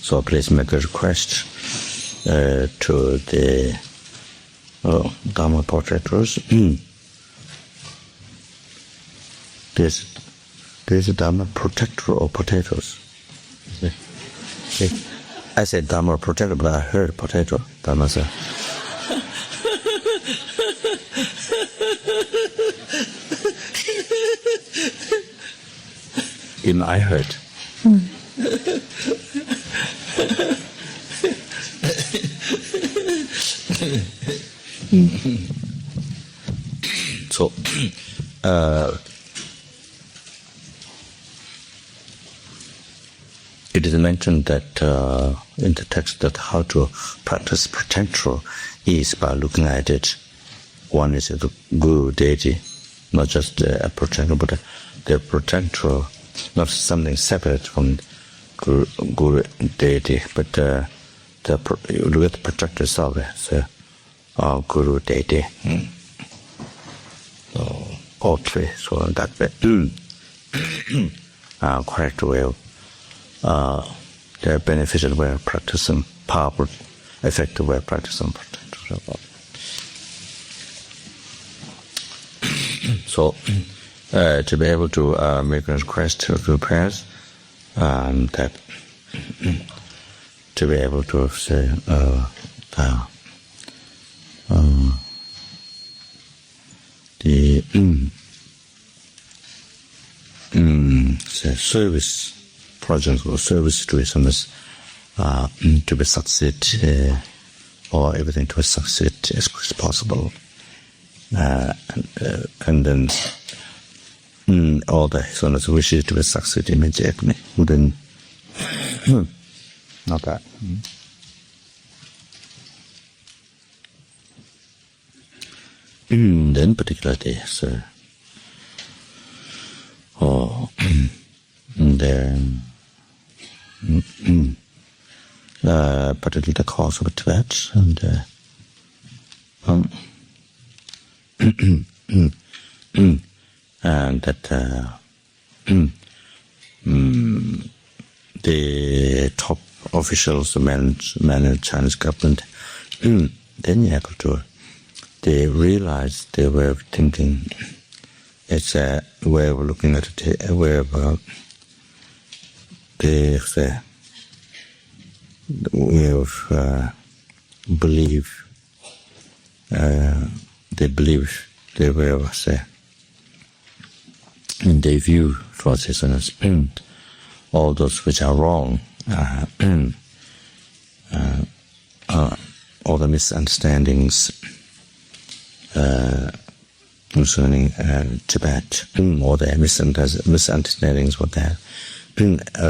So please make a request to the Dharma protectors. There's a Dharma protector or potatoes. I said Dharma protector, but I heard potato. Dharma said. Even I heard. So, it is mentioned that in the text that how to practice protector is by looking at it. One is the guru deity, not just a protector, but the protector, not something separate from guru deity, but you look at the protector itself as guru deity. So, all three, so that way, correct way of the beneficial way of practicing, powerful, effective way of practicing protector. So, to be able to make a request to prayers, that to be able to say the service projects or service situations to be succeed, or everything to succeed as quick as possible. And then all the sonas wishes to succeed immediately. Then not that. Then particularly, so then particularly the cause of Tibet and and that the top officials, the managed Chinese government, then you have to, they realize their way of thinking. It's a way of looking at it, a way of the way of belief. They believe their way of say, and they view towards his spirit all those which are wrong, all the misunderstandings concerning Tibet, all the misunderstandings, what they have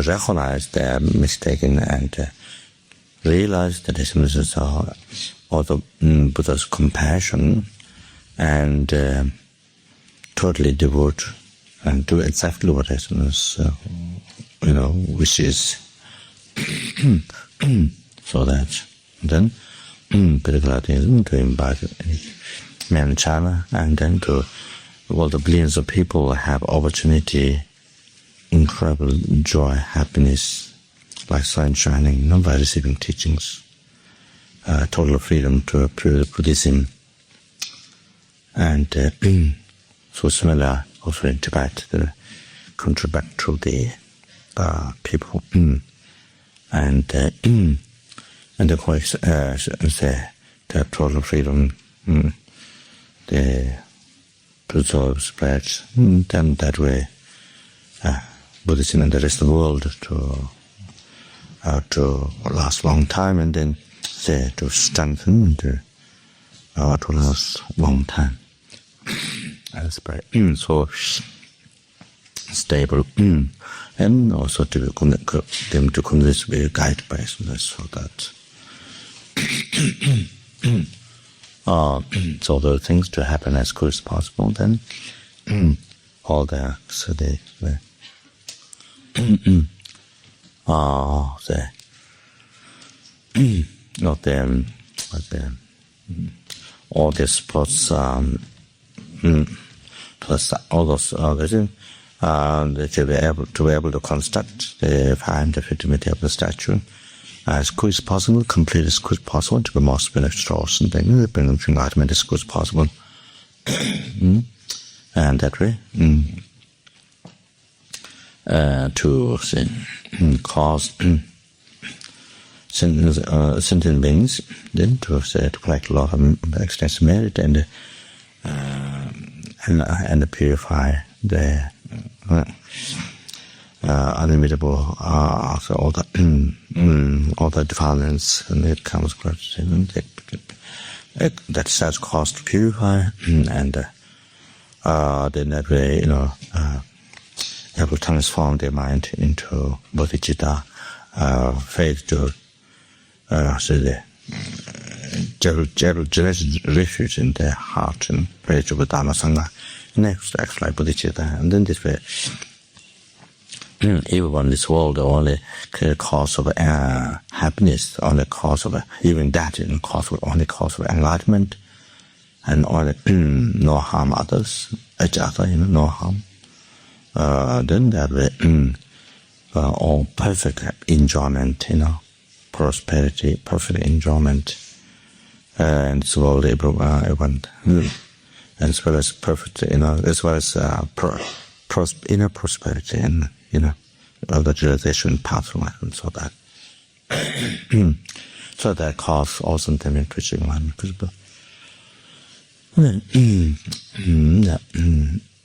recognize they are mistaken and realize that these messages are also Buddha's compassion and totally devote and do exactly what is wishes. So that then particularly to invite mainland China and then to all the billions of people have opportunity, incredible joy, happiness, like sun shining, by receiving teachings, total freedom to Buddhism. And so similar also in Tibet, they contribute to the people. And of course, say the total freedom, the preserve spread, then that way Buddhism and the rest of the world to last long time, and then say to strengthen to last long time. As so stable, and also to them to convince, be guided by so that so the things to happen as quick as possible. Then all the so they not them, but them all the sports all those to be able to construct the 550 meter of the statue as quick as possible, complete as quick as possible, to be more spiritual, and then bring them to enlightenment as quick as possible. And that way, to cause sentient beings, then to collect a lot of extensive merit and purify the unimitable after all the defilements, and it comes that such cause to purify, and then that way, able to transform their mind into bodhicitta, faith to refuge in their heart and faith to the Dharma Sangha, next acts like bodhicitta, and then this way, everyone in this world, the only cause of happiness, only cause of even that, only cause of enlightenment, and only no harm others, each other, no harm. Then that way, all perfect enjoyment, prosperity, perfect enjoyment, and slowly everyone, as well as perfect, as well as inner prosperity, and of the realization pathway, and so that, so that cause also intimate twitching one.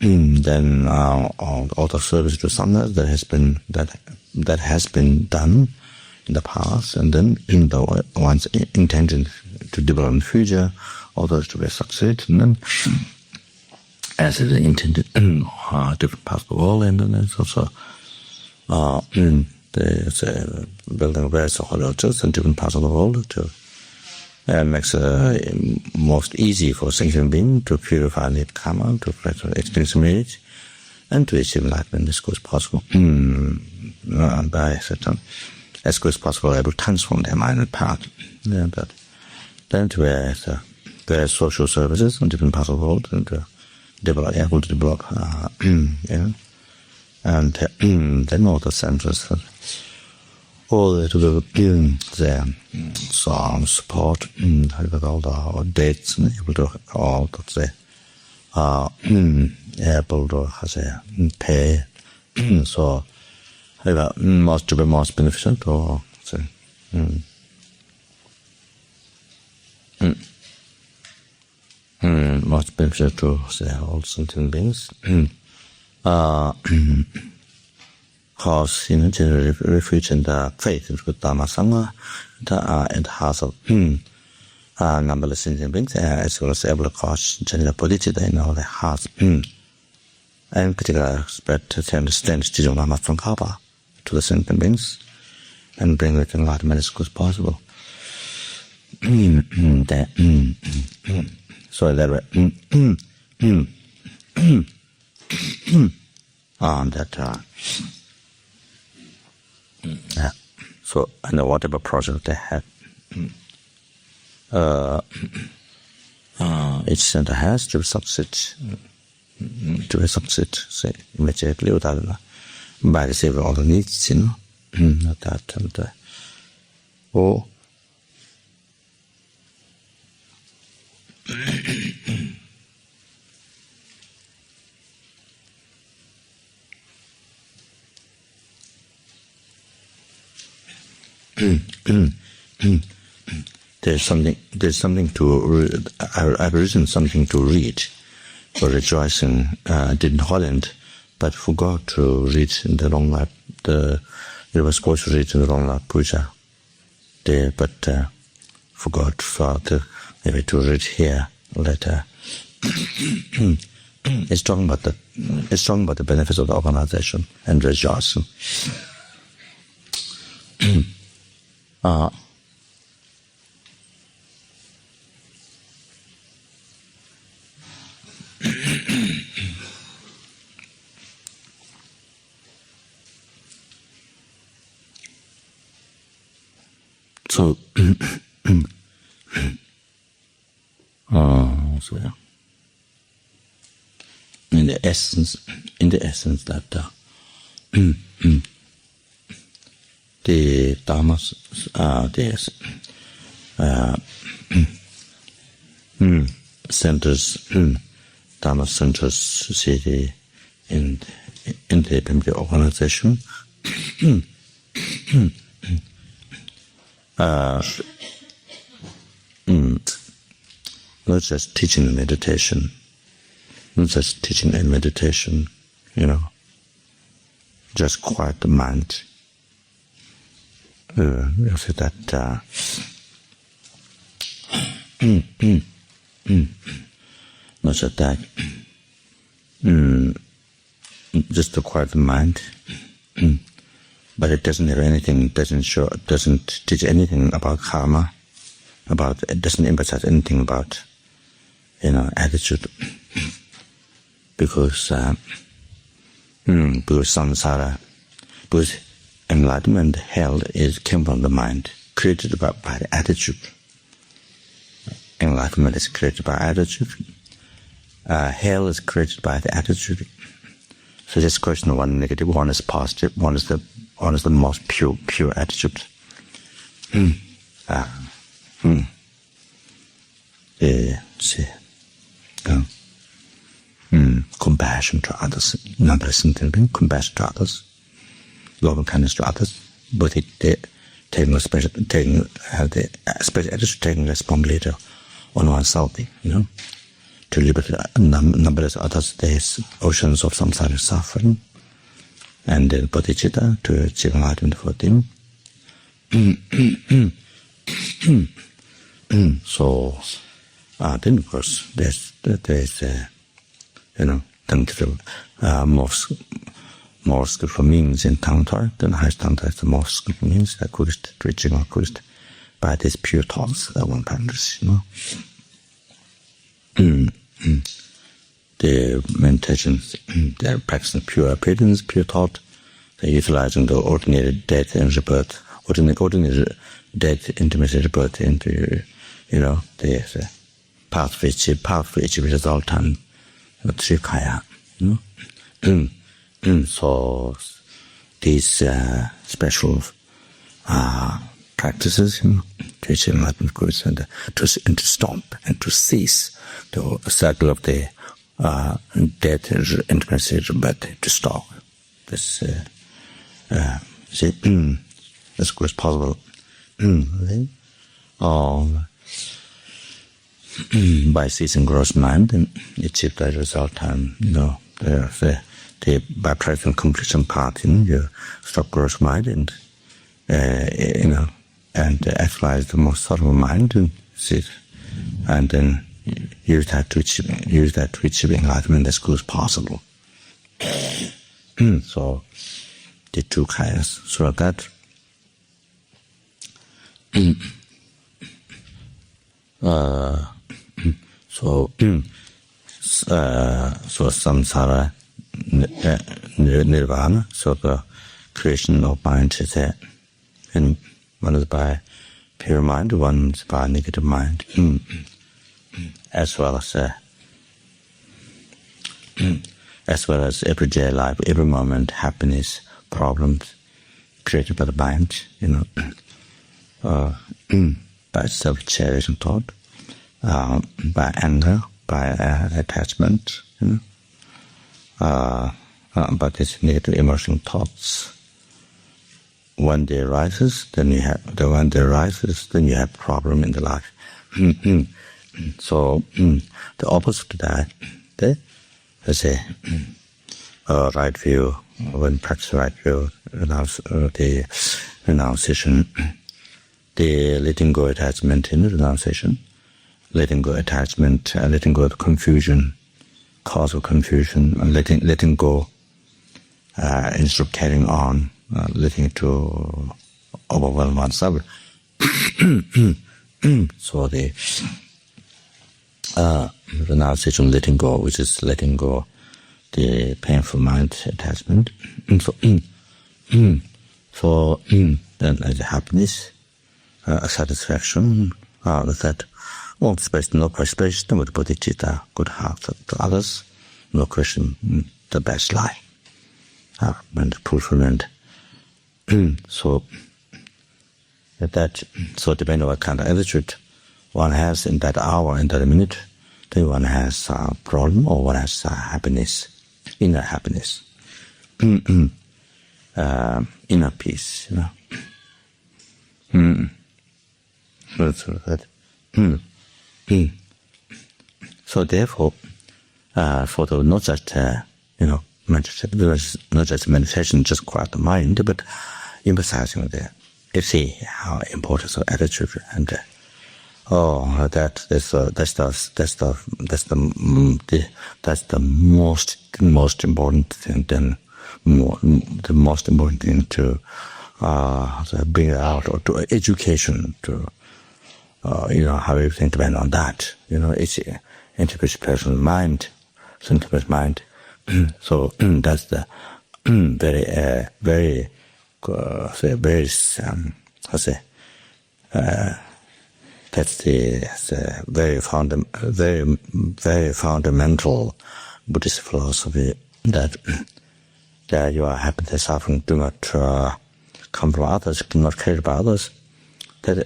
Then all the service to Sangha that has been done in the past, and then in the ones intended to develop in the future, all those to be succeed, and then as it is intended in different parts of the world, and then there's also there's building various hotels in different parts of the world to makes it most easy for sentient being to purify their karma, to experience merit, and to achieve enlightenment as quick as possible. By certain, as quick as possible, able to transform their mind and path. But then to various social services in different parts of the world, and to able to develop, and then all the centers. All the to giving their some support, with all the dates, and able to all the able to pay, so most to be most beneficent, or say, most beneficial to say all sentient beings. Cause generally refuge in the faith with Dharma Sangha, and the hearts of numberless sentient beings, as well as able to cause general bodhicitta in all the hearts, and particularly spread to understand the teaching of Lama from Kapa to the sentient beings, and bring it enlightenment as quick as possible. So that way, that. So, and whatever project they have, each center has to succeed, say, immediately without by receiving all the needs, that and or there's something to I've written something to read for rejoicing in Holland, but forgot to read in the long life. It was supposed to read in the long life puja there, but forgot maybe to read here later. It's talking about the benefits of the organization and rejoicing. So, so yeah. In the essence that the Dharma, centers, Dharma centers, city in the FPMT organization. Not just teaching and meditation, just quiet the mind. You see that not just that, just to quiet the mind, but it doesn't have anything, doesn't teach anything about karma, it doesn't emphasize anything about, attitude, because samsara, because enlightenment, hell came from the mind, created by the attitude. Enlightenment is created by attitude. Hell is created by the attitude. So this question, one negative, one is positive, one is the most pure attitude. Compassion to others, not a sentient being, compassion to others, loving kindness to others, but taking the special attitude, taking responsibility on oneself, to liberate numberless others. There's oceans of samsara suffering, and the bodhicitta to achieve enlightenment for them. So then of course there's more skillful means in Tangtar. The highest Tangtar is the most skillful means, Buddhist, reaching or Buddhist, by these pure thoughts that one practices, The meditations, they're practicing pure appearance, pure thought. They're utilizing the ordinary death and rebirth, ordinary death, intimacy, rebirth into, the path for each result and Trikaya. So these special practices, to achieve enlightenment, and to stop and to cease the cycle of the death and intimacy, but to stop this, as good as possible. By ceasing gross mind and achieve that result, and by practicing completion path, you stop gross mind and and actualize the most subtle mind and then use that to achieve enlightenment as good as possible. So the two kayas, so that so samsara, nirvana, so the creation of mind is there, and one is by pure mind, one is by negative mind, as well as everyday life, every moment, happiness, problems created by the mind, by self-cherishing thought, by anger, by attachment, but these negative emotional thoughts. When they arises, then you have problem in the life. So the opposite to that, let's say right view. When practice right view, the renunciation, the letting go attachment in the renunciation, letting go attachment, letting go of confusion, cause of confusion, and letting go instead of carrying on, letting it to overwhelm oneself. So the renunciation, letting go, which is letting go the painful mind attachment. So then there's happiness, satisfaction, that all space, no participation with bodhicitta, good heart to others, no question, the best life, and fulfillment. So That, so depending on what kind of attitude one has in that hour, in that minute, then one has a problem or one has happiness, inner happiness, inner peace, So therefore, for the not just not just meditation, just quiet the mind, but emphasizing the, you see how important of attitude and that's the most important thing. Then the most important thing to bring out, or to education, to how everything depends on that. It's intimate personal mind, sentient mind. So that's the very that's the very fundamental Buddhist philosophy, that your happiness, suffering do not come from others, do not created by others, that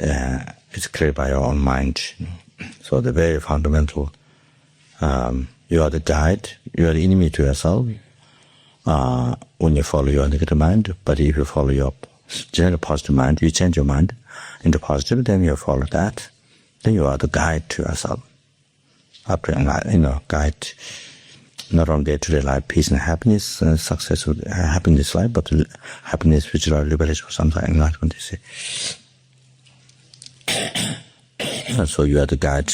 it's created by your own mind. So the very fundamental, you are the guide, you are the enemy to yourself when you follow your negative mind. But if you follow your general positive mind, you change your mind into positive, then you follow that. Then you are the guide to yourself. Up to, guide not only day-to-day life, peace and happiness, success with happiness life, but happiness which is liberation or something, enlightenment, you see. So you are the guide,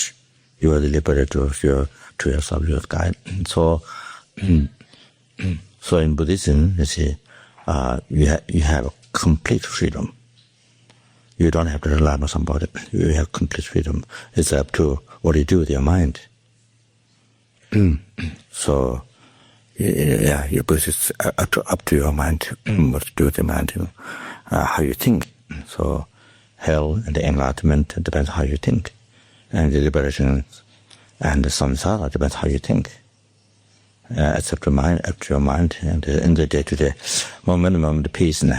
you are the liberator to yourself, you are the guide. So, so in Buddhism, you see, you have complete freedom. You don't have to rely on somebody. You have complete freedom. It's up to what you do with your mind. So, your Buddhist is up to your mind, what to do with your mind, how you think. So, hell and the enlightenment depends how you think. And the liberation and the samsara depends how you think. It's up to your mind, and in the day-to-day moment, the peace and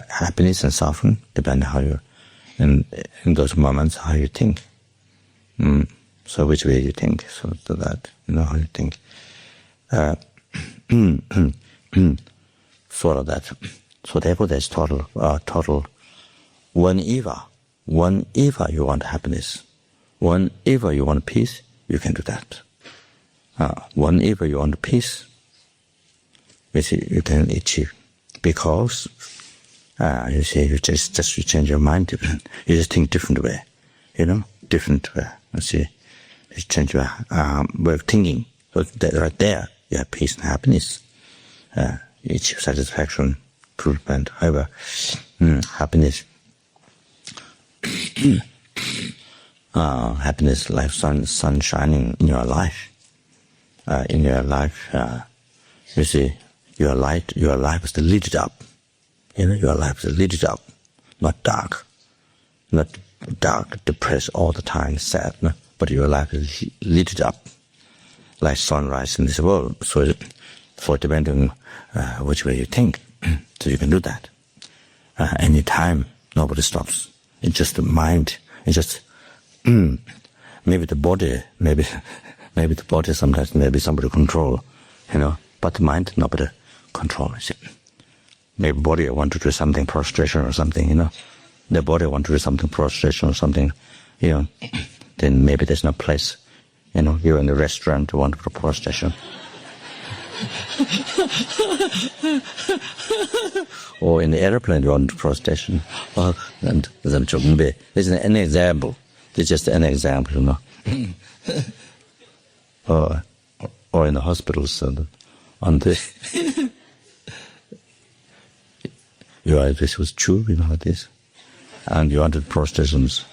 happiness and suffering depend how you, in those moments, how you think. So which way you think, so that how you think. Sort of that. So therefore, there's total. Whenever you want happiness, whenever you want peace, you can do that. Whenever you want peace, you can achieve, because you see, you change your mind. You just think different way, different way. You see, you change your way of thinking. So that right there, you have peace and happiness, achieve satisfaction, improvement. However, happiness, happiness, life, sun shining in your life. You see, your life is lit up. Your life is lit up, not dark, depressed all the time, sad. No? But your life is lit up, like sunrise in this world. So, for depending which way you think, so you can do that. Any time, nobody stops. It's just the mind. It's just maybe the body, maybe the body sometimes maybe somebody control, but the mind nobody control. Maybe body want to do something prostration or something, the body want to do something prostration or something, then maybe there's no place, you're in the restaurant, you want to do prostration. Or in the airplane, you want to do prostration. Well, and this is an example. This is just an example, or in the hospitals, on the this was true, this, and you wanted prostrations.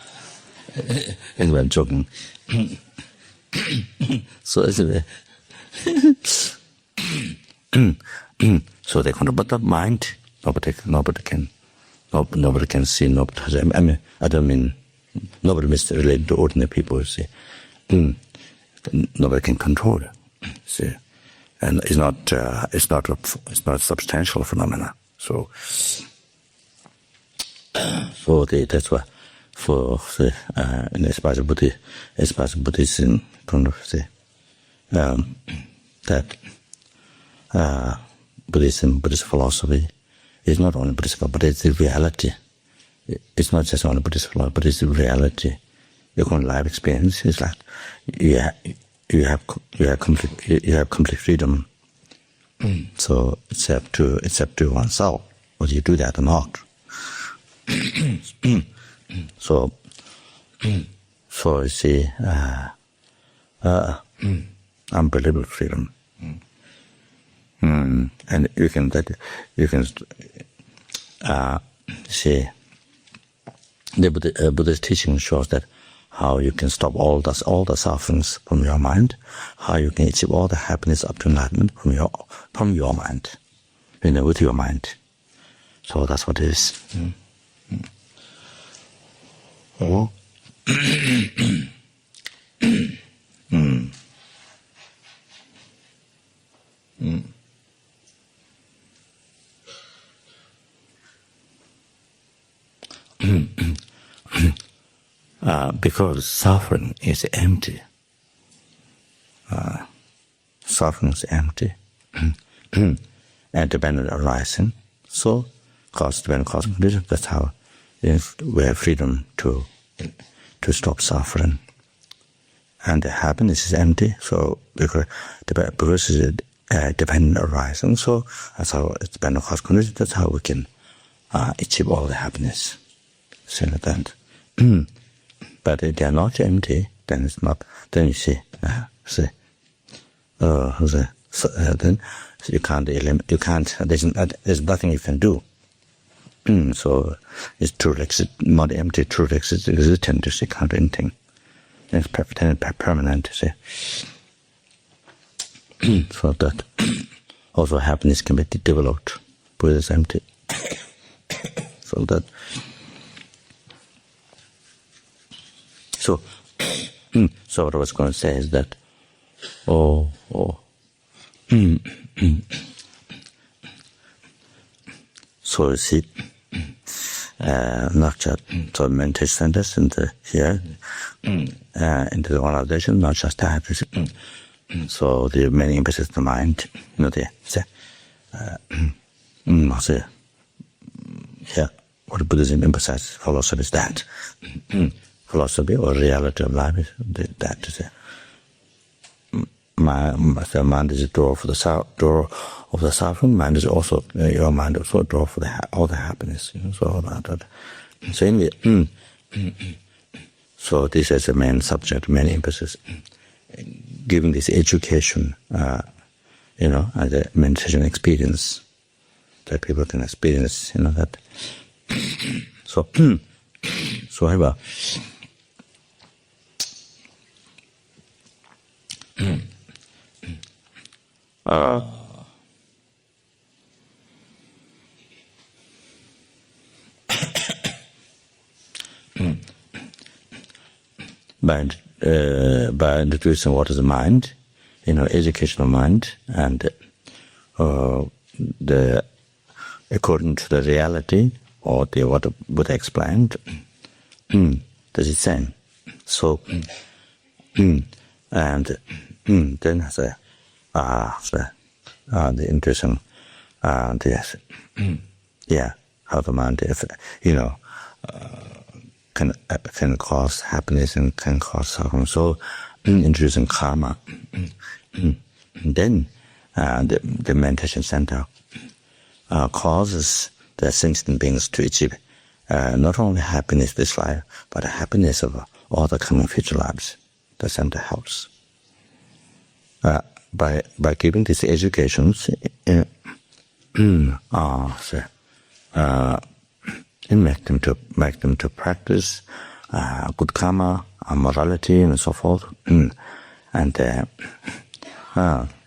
Anyway, I'm joking. So so they control, but the mind, nobody can see, nobody. I don't mean nobody related to ordinary people. See, nobody can control it. See, and it's not a substantial phenomena. So that's why for the especially Buddhism, that Buddhist philosophy is not only Buddhist, but it's the reality. It's not just only Buddhist philosophy, but it's the reality. Your own life experience is like you have complete freedom. So it's up to oneself whether you do that or not. So you see, unbelievable freedom. And you can see the Buddhist teaching shows that how you can stop all the sufferings from your mind, how you can achieve all the happiness up to enlightenment from your mind, with your mind. So that's what it is. Oh. Because suffering is empty. Suffering is empty. And dependent arising. So, dependent causing condition, that's how we have freedom to stop and the happiness is empty. So because it's dependent arising, so that's how it's dependent cause condition. That's how we can achieve all the happiness. So that, but if they are not empty, then it's not. Then you see, then you can't eliminate. You can't. There's nothing you can do. So it's truly not empty, truly existent. You see, can't do anything. It's permanent. You see. So that also happiness can be developed with this empty. So that. So what I was going to say is that, so you see, not just so meditation centers and here, into the organization, not just that. So the many emphasis the mind, what Buddhism emphasizes, philosophy is that. Philosophy or reality of life is that to say. The mind is a door for door of the suffering. Mind is also your mind also a door for all the happiness. So all that. So anyway, so this is the main subject, main emphasis. Giving this education, as a meditation experience that people can experience, that. So however. By introducing what is the mind, educational mind, and according to the reality or what Buddha explained, that's the same. So, and then the interesting, how the mind, can cause happiness and can cause suffering. So, introducing karma. And then the meditation center causes the sentient beings to achieve not only happiness this life, but the happiness of all the coming future lives. The center helps. By giving these educations, make them to practice good karma, morality, and so forth, and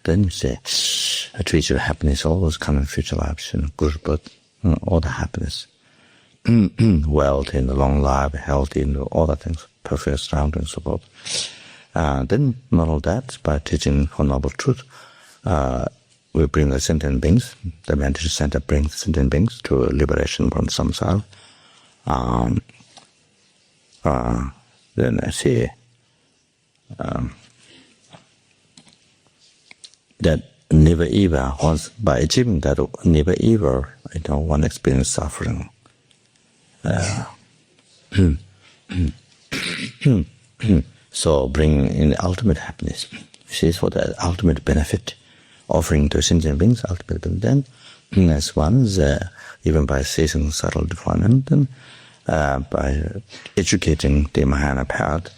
then you say, to achieve happiness, all those coming future lives, good birth, all the happiness, wealth, long life, healthy, all the things, perfect surroundings, so forth. Then not all that, by teaching Honorable Truth, we bring the sentient beings, the meditation center brings sentient beings to liberation from samsara. then I see that never ever, once by achieving that, never ever, one experience suffering. So bringing in the ultimate happiness. This is for the ultimate benefit, offering to sentient beings ultimate benefit. Then, as ones, even by ceasing subtle defilement, and by educating the Mahayana path,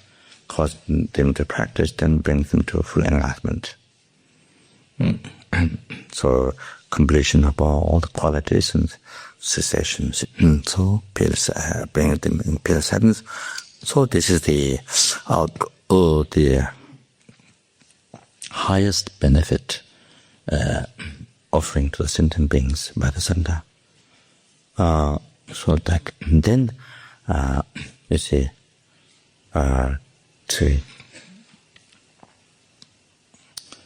causing them to practice, then brings them to full enlightenment. So completion of all the qualities and cessations. So bring them in pure sadness. So this is the highest benefit offering to the sentient beings by the Sangha. So that then you see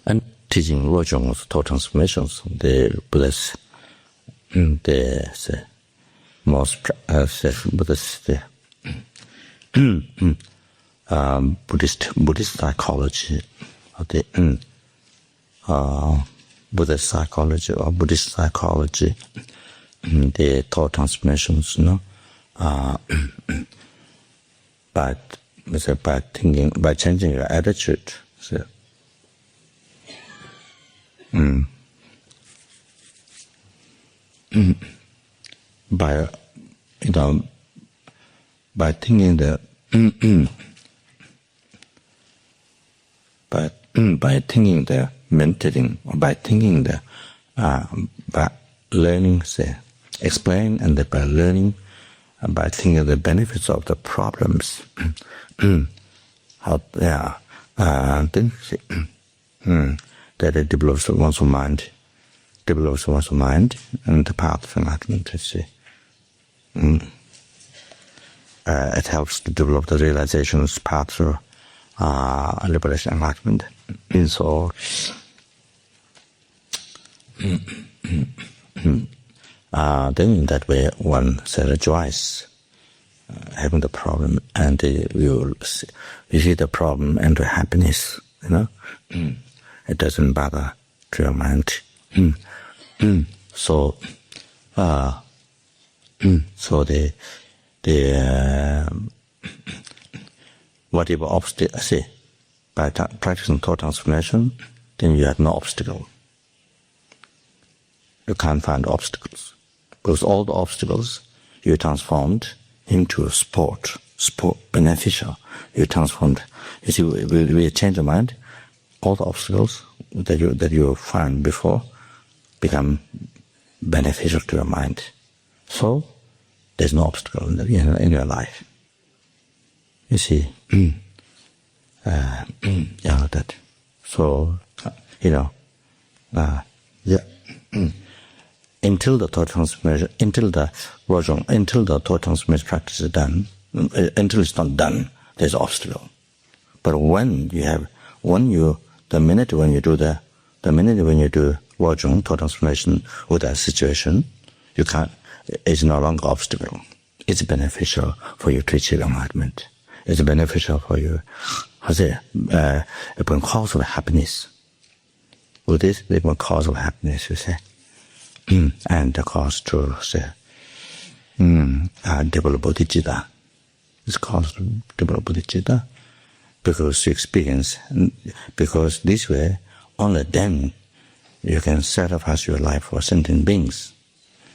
and teaching lojong of thought transformations, the Buddhist, the most Buddhist, Buddhist psychology, the Buddhist psychology or Buddhist psychology, the thought transformations, by thinking, by changing your attitude. So, by thinking the by thinking the meditating, or by thinking the by learning, say, explain, and by learning, and by thinking the benefits of the problems, how then that it develops one's mind, and the path of enlightenment. It helps to develop the realization's path through liberation, enlightenment. And so, then in that way, one rejoices having the problem, and you see the problem and the happiness. It doesn't bother to your mind. So the whatever obstacle, by practicing thought transformation, then you have no obstacle. You can't find obstacles, because all the obstacles you transformed into sport beneficial. You transformed. You see, we change your mind. All the obstacles that you found before become beneficial to your mind. So there's no obstacle in your life. You see, that. So until the thought transformation, until the thought transformation practice is done, until it's not done, there's obstacle. But the minute when you do lojong, thought transformation with that situation, it's no longer obstacle. It's beneficial for you to achieve enlightenment. It's beneficial for you. It becomes cause of happiness. With this, it becomes cause of happiness, you say. And the cause to say, develop bodhicitta. It's cause to develop bodhicitta because you experience, because this way, only then you can sacrifice your life for sentient beings.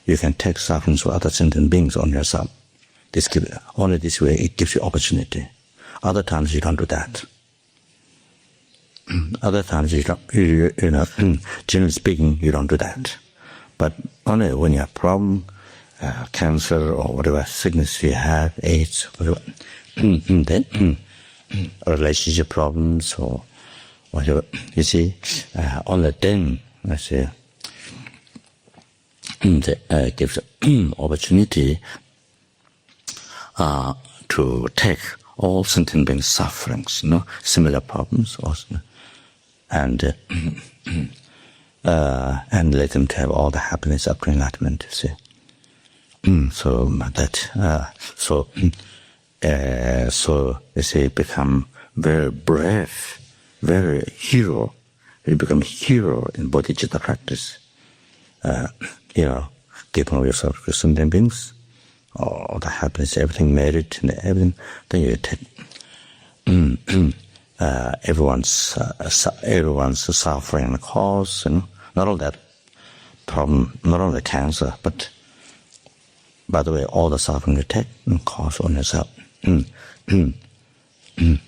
You can take suffering for other sentient beings on yourself. Only this way it gives you opportunity. Other times you don't do that. Other times generally speaking, you don't do that. But only when you have problem, cancer or whatever sickness you have, AIDS, whatever, then relationship problems or whatever, you see, only then, I say, gives opportunity to take all sentient beings' sufferings, similar problems also, and let them to have all the happiness up to enlightenment. See, So you see, become very brave, very hero. You become hero in bodhicitta practice. Giving of yourself to sentient beings, all the happiness, everything, merit, and everything. Then you take everyone's suffering and cause, not all that problem, not only cancer, but by the way, all the suffering you take and cause on yourself.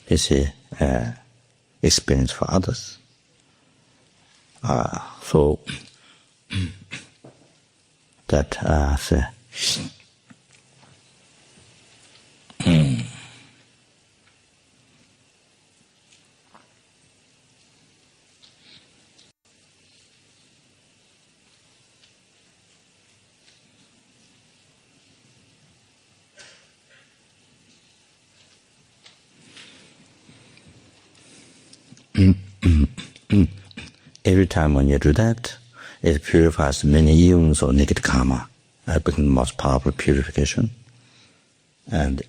It's a experience for others. So that every time when you do that, it purifies many eons of negative karma. It becomes the most powerful purification. And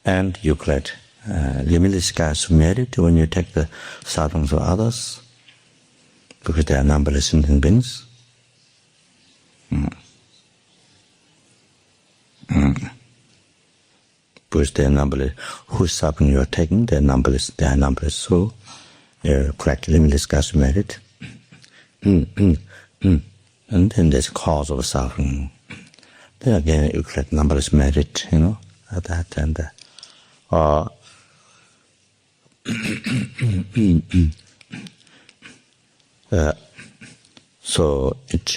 and you collect limitless gas of merit when you take the sufferings of others, because they are numberless sentient beings. Because they are numberless. Whose suffering you are taking, they are numberless. So you collect limitless gas of merit. And then there's cause of suffering. Then again, you collect numberless merit, that and so it's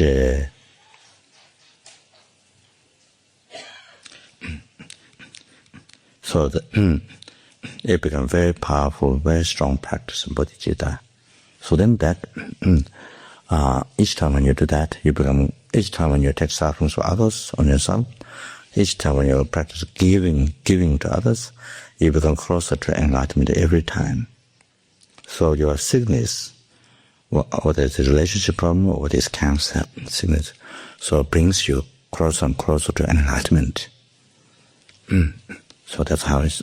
so it becomes very powerful, very strong practice in bodhicitta. So then that each time when you do that, each time when you take sufferings for others on yourself, each time when you practice giving to others, you become closer to enlightenment every time. So your sickness, whether it's a relationship problem or whether it's cancer sickness, so it brings you closer and closer to enlightenment. So that's how it's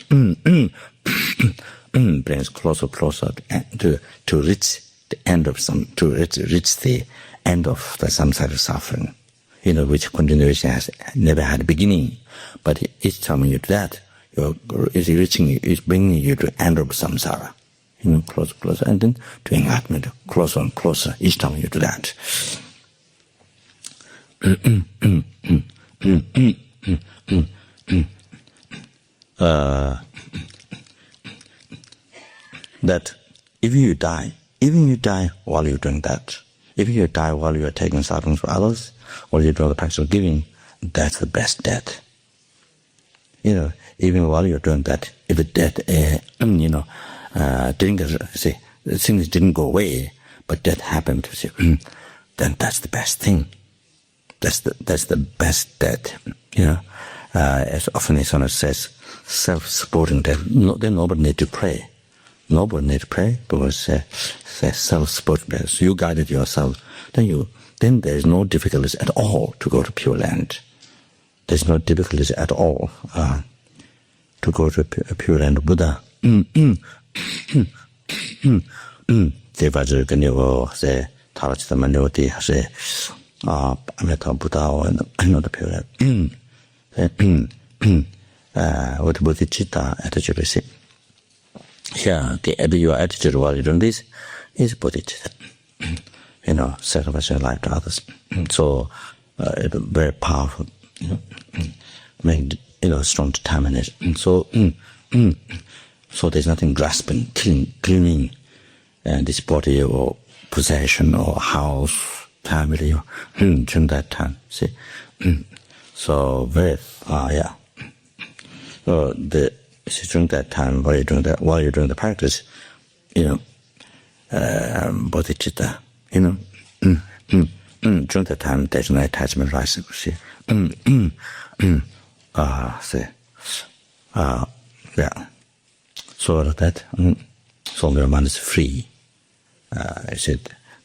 brings closer to reach the end of reach the end of the samsara suffering, which continuation has never had a beginning. But each time you do that, it's bringing you to the end of samsara, closer, and then to enlightenment, closer and closer each time you do that. That if you die, even you die while you're doing that, if you die while you're taking sufferings for others, or you're doing the practice of giving, that's the best death. Even while you're doing that, if the death, the things didn't go away, but death happened, then that's the best thing. That's the best death. As often as someone says, self-supporting death. Then nobody need to pray. Nobody need to pray because self-supporting death. So you guided yourself. Then there is no difficulties at all to go to Pure Land. There's no difficulties at all to go to Pure Land Buddha. 제바저 그녀고 세 타라치다만 요티 하세 아메타 부다오 안노다 Pure what bodhicitta attitude is it? Here, your attitude while you're doing this is bodhicitta. Sacrificing life to others. So, it's very powerful. Make strong determination. So, so there's nothing grasping, clinging, this body or possession or house, family, during that time. See, so very So during that time, while you're doing the practice, bodhicitta, during that time, there's no attachment rising. See, So that, so your mind is free. I said,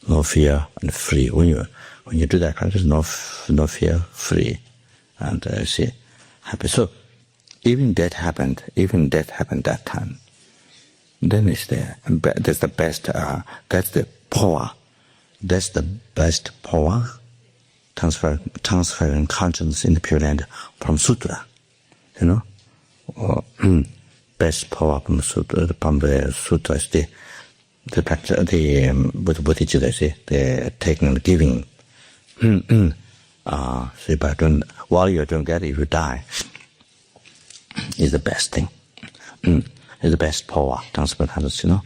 no fear and free. When you do that practice, no fear, free, and happy. So even death happened that time, then it's there. That's the best. That's the power. That's the best power. Transferring consciousness in the Pure Land from sutra, or best power from sutra. From the sutra is the practice, the Buddhist, the taking and giving. So while you're doing that, if you die, is the best thing. Is the best power, transfer consciousness,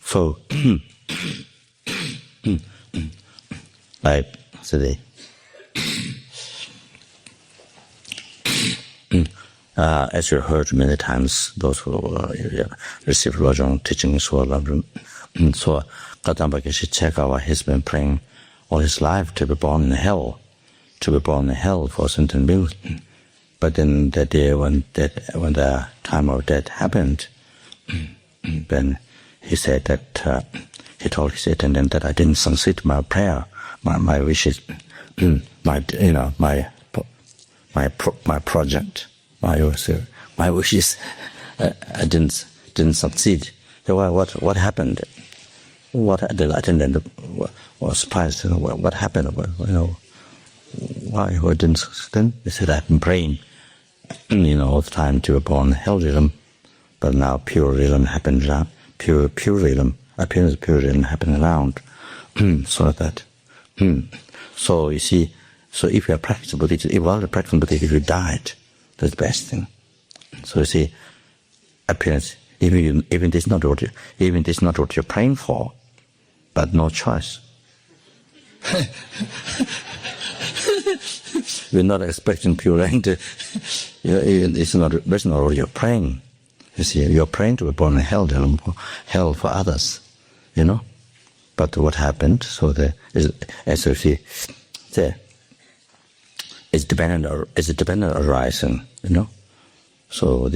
So, like today, as you heard many times, those who receive lojong teachings who love them, so Gautama Geshe Chekawa has been praying all his life to be born in hell, for sentient beings. But then that day when the time of death happened, then he said that he told his attendant that I didn't succeed my prayer, my wishes, my project, my wishes. I didn't succeed. So what happened? What the attendant was surprised. What happened? Why didn't succeed? Then he said, I've been praying, all the time to be born hell realm, but now pure realm happened around. Pure realm, appearance of pure realm happened around. So that. So you see, so if you are practicing Buddhism, if you died, that's the best thing. So you see, appearance, even this is not what you're praying for, but no choice. We're not expecting pure land. That's not what you're praying. You see, you're praying to be born in hell for others, But what happened? So as you see, it's dependent arising, So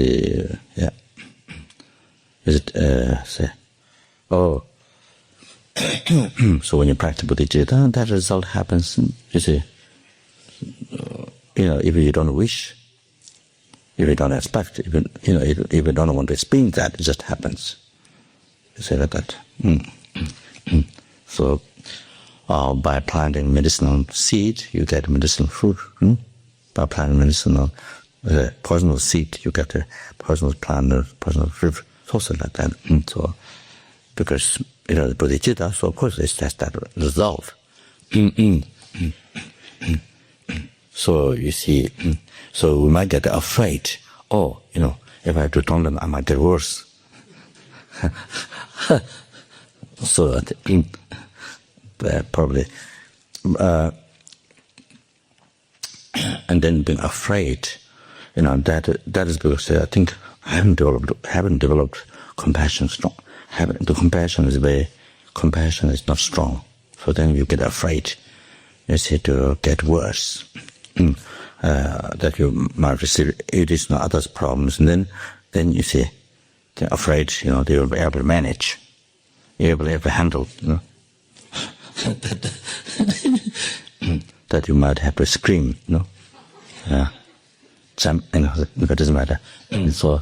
so when you practice Buddhism, that result happens. You see, if you don't wish, if you don't expect, if you don't want to experience that, it just happens. You say that. So, by planting medicinal seed, you get medicinal fruit. By planting medicinal poisonous seed, you get a poisonous plant, poisonous fruit. Also like that. So, because the Bodhicitta, so of course it has that resolve. So you see, so we might get afraid. If I do Tonglen, I might get worse. So probably, and then being afraid, that is because I think I haven't developed compassion strong. The compassion is not strong. So then you get afraid. You see, to get worse. That you might receive additional others' problems, and then you see, they're afraid, they will be able to manage. You're able to handle, that you might have to scream, jump, it doesn't matter. So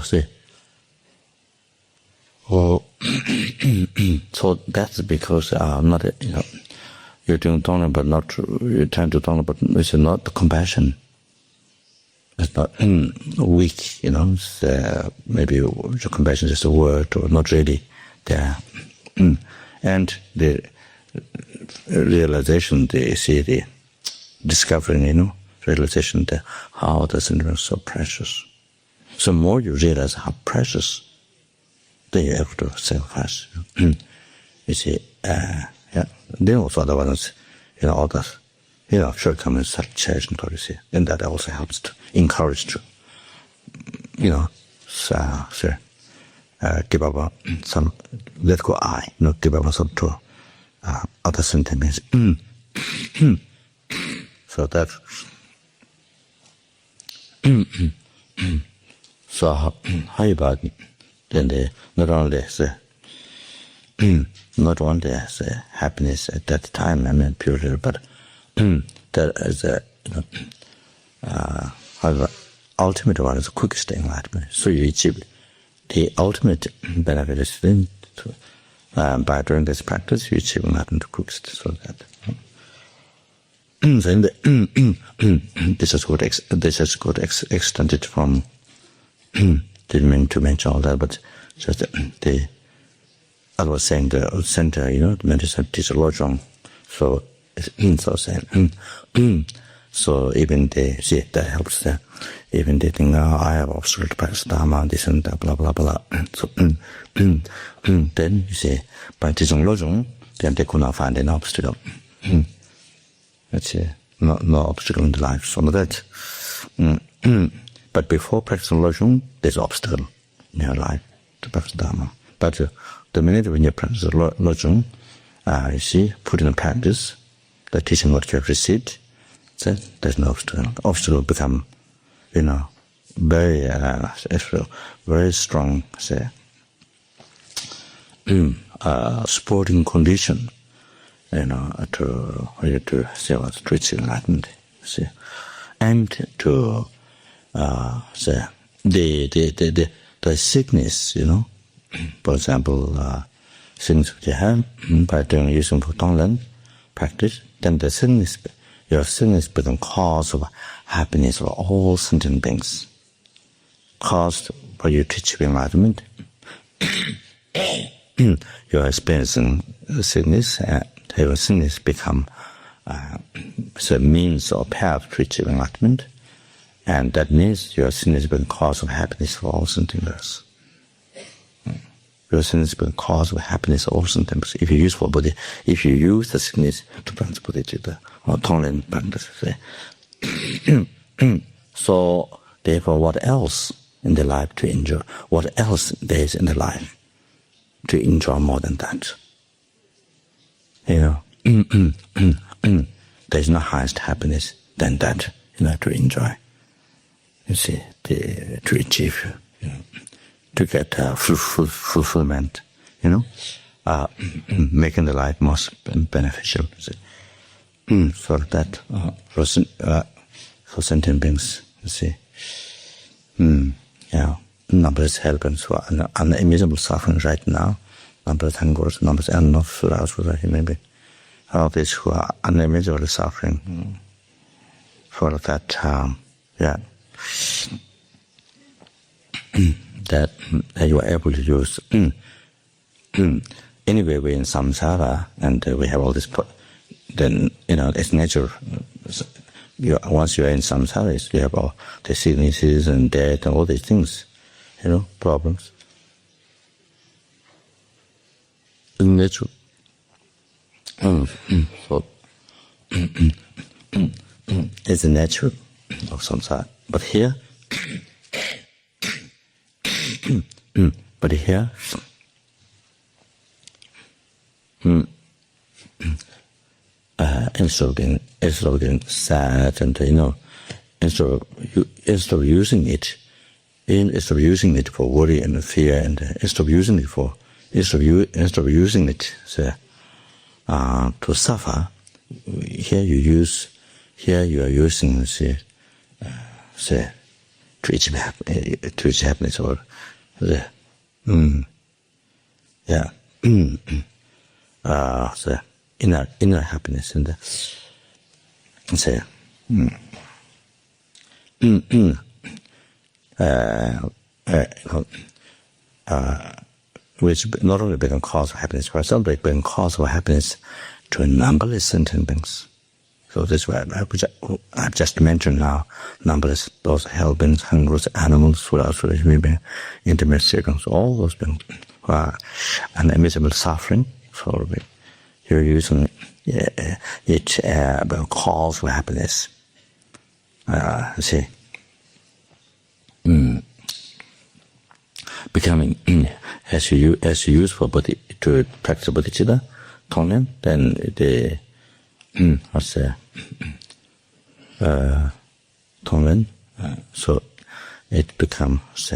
see. So that's because not you're doing Dharma, but not you're trying to Dharma, but it's not the compassion. It's not weak, It's, maybe the compassion is just a word, or not really there. And the realization, the discovering, realization that how the sentient is so precious. So more you realize how precious, then you're able to sacrifice. You see, Then also other ones, all the, shortcomings such as, you see, and that also helps to encourage to, give up some, let go I, give up some to other sentiments. So that, so how about then not only happiness at that time, purely, but that is the ultimate one is the quickest enlightenment. So you achieve the ultimate benefit is then by doing this practice, you achieve enlightenment quickest. So that. Then this is good extended from. Didn't mean to mention all that, but just I was saying the center, the meditation teacher lojong. So saying, so even that helps there. Even they think, I have obstacle to practice Dharma, this and that, blah blah blah. So then you say by teaching lojong, then they could not find any obstacle. That's it. No obstacle in the life. So that. But before practicing lojong, there's obstacle in your life to practice Dharma. But the minute when you practice lojong, you see, put in practice, the teaching what you have received, so there's no obstacle. Obstacle become, very, very strong, say, supporting condition, to say what to reach enlightenment, see, and to say the sickness, for example, things which you have by doing using for Tonglen practice, then the sickness, your sickness becomes cause of happiness for all sentient beings. Cause for you to achieve enlightenment. You're experiencing sickness, and your sickness become the means or path to achieve enlightenment. And that means your sin has been cause of happiness for all sentient beings. Your sin has been cause of happiness for all sentient beings. If you use the sickness to practice bodhicitta or Tonglen practice, so therefore, what else in the life to enjoy? What else there is in the life to enjoy more than that? There is no highest happiness than that, to enjoy. You see, to achieve, to get fulfillment, making the life most beneficial. So that for sentient beings, you see, numbers helpings who are unimaginable suffering right now, numbers hungers, numbers enough, maybe all these who are unimaginable suffering for that, that you are able to use. Anyway, we're in samsara, and we have all this. Then it's natural. Once you are in samsara, you have all the sicknesses and death and all these things, problems. It's natural. So it's natural of samsara. But here, instead of getting sad and instead of using it for worry and fear, and instead of using it to suffer, here you are using to achieve happiness, or inner happiness, and which not only become cause of happiness for ourselves, but become cause of happiness to numberless sentient beings. So this is why I've just mentioned now, numberless, those hell beings, hungers, animals, intimate circles, all those beings who are unimaginable suffering. So you're using it cause for happiness. Becoming as you use for body to practice bodhicitta, Tonglen, then the Tonglen, so it becomes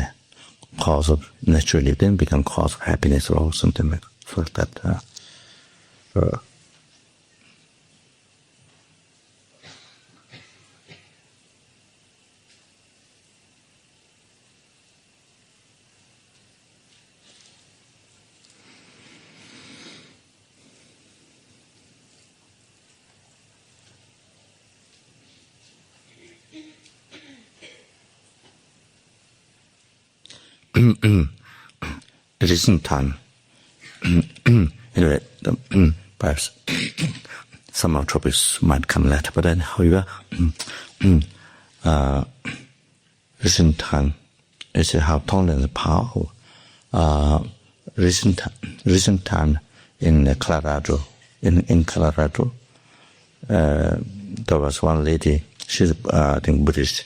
cause of naturally then become cause of happiness or something like that. recent time, anyway, perhaps some of topics might come later, but then, however, recent time is how tolerant and powerful. Recent time in Colorado, in Colorado, there was one lady. She's I think Buddhist.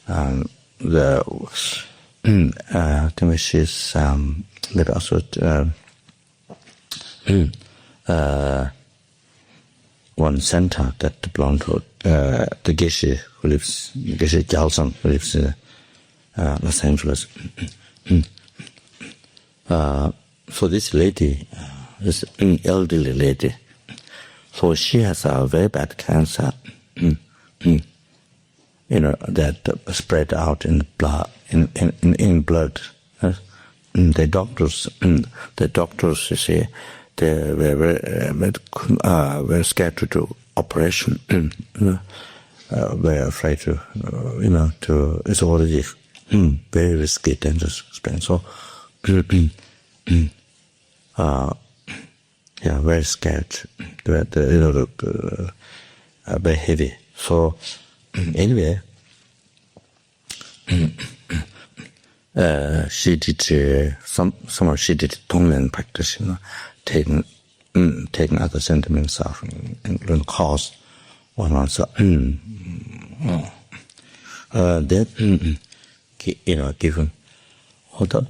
I think she's maybe also one center that belonged to the Geshe who lives, Geshe Gyaltsang, who lives in Los Angeles. So this lady, this elderly lady, so she has a very bad cancer, that spread out in the blood, in blood. The doctors, you see, they were very scared to do operation. We're afraid to, it's already very risky, dangerous, so. Very scared. Very heavy. So anyway, she did somehow she did Tonglen practice, taking other sentiments off and cause one answer. That given all the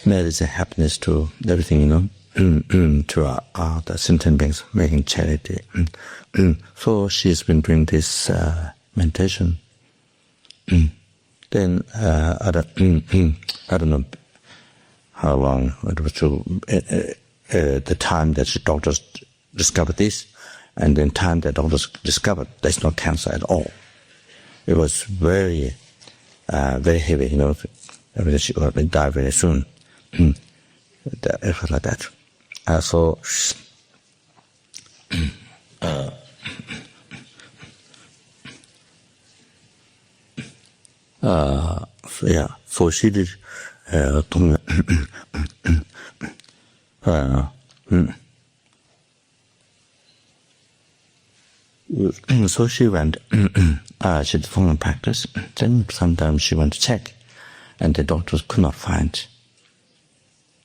medicine, happiness to everything, to the sentient beings, making charity. So she's been doing this meditation. Then I don't know how long it was the time that the doctors discovered this, and then time that doctors discovered there's no cancer at all. It was very heavy, she will die very soon. It was like that. So she did so she went she did Tonglen practice. Then sometimes she went to check, and the doctors could not find.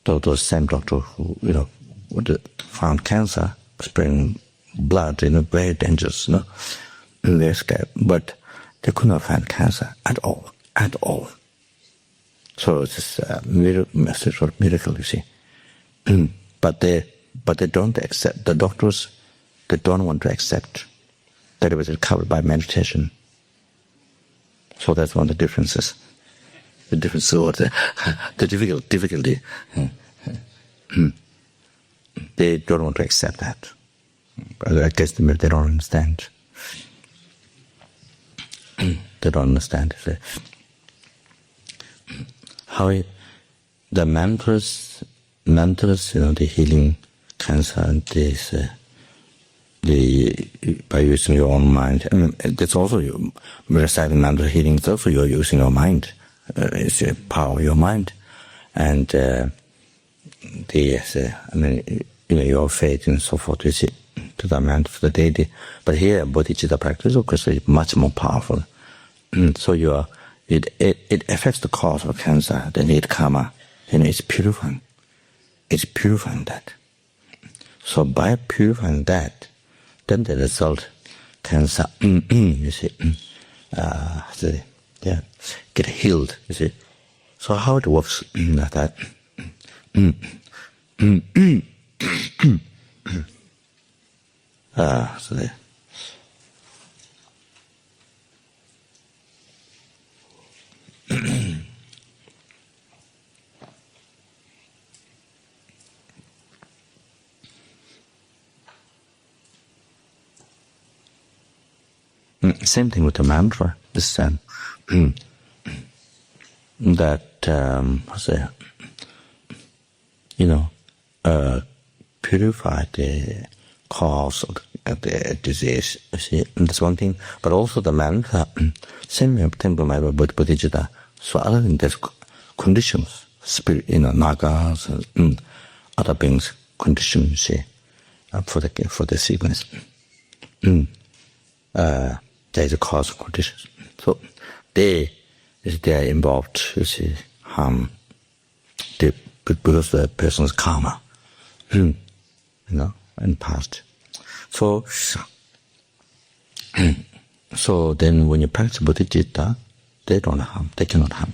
Those same doctor who found cancer, spreading blood, very dangerous, very scared, but they could not find cancer at all. So it's a message of miracle, you see. But they don't accept, the doctors, they don't want to accept that it was covered by meditation. So that's one of the differences. The difference or the difficulty. They don't want to accept that. I guess they don't understand. They don't understand how the mantras, the healing cancer, and this, by using your own mind. That's also reciting mantra healing. It's also you're using your mind. It's the power of your mind, and your faith and so forth. You see, to the man for the deity. But here, bodhicitta practice, of course, is much more powerful. So it affects the cause of cancer, the need karma. It's purifying. It's purifying that. So by purifying that, then the result, cancer, you see, get healed, you see. So how it works like that? Same thing with the mantra. This that purify the cause of the disease. See, that's one thing. But also the mantra, same temple bodhicitta. So other than there's conditions. spirit, nagas, other beings, conditions, for the sequence. There is a cause of conditions. So they are involved, you see, because the person's karma, in past. So then when you practice bodhicitta, they don't harm, they cannot harm.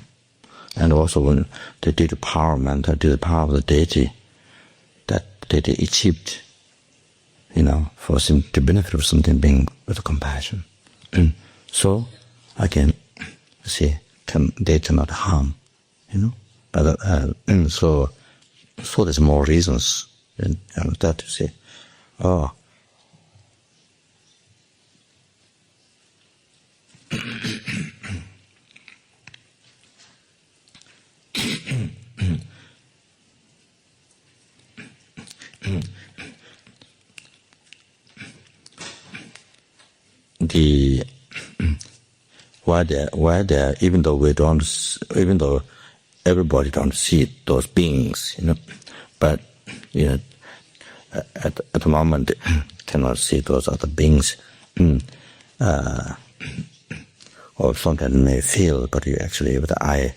And also when they do the power mantra, do the power of the deity, that deity achieved, for the benefit of something being with compassion. So again, they cannot harm, But so there's more reasons that you say, why there, even though everybody don't see those beings, but at the moment cannot see those other beings, or sometimes may feel, but you actually with the eye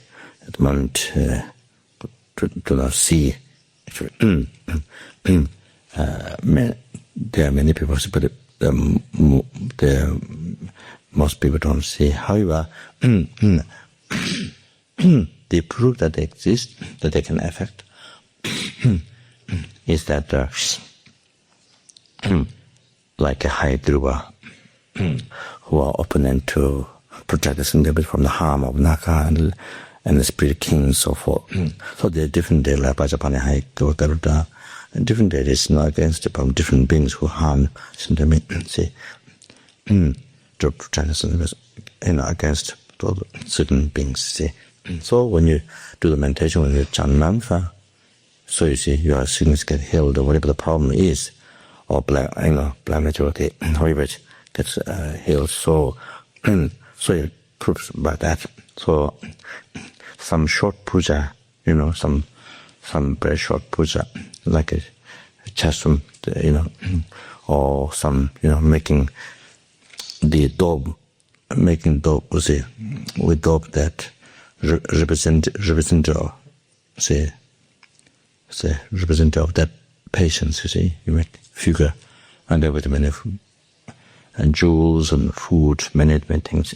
at the moment do not see. Actually, there are many people, but most people don't see. However, they prove that they exist, that they can affect. Is that like a Hydruva, who are opponent to protect us from the harm of Naka and the spirit king and so forth. So there are different days, like Vajrapani, Garuda, and different days against different beings who harm say, to protect us against certain beings. See. So when you do the meditation, when you chant mantra, so you see your sickness get healed, or whatever the problem is, or blind majority, however it gets healed. So it proves by that. So some short puja, some very short puja, like a chasm, or some, making the dobe, with dobe that represent of that patience, you see, you make figure, and there with many and jewels and food, many things,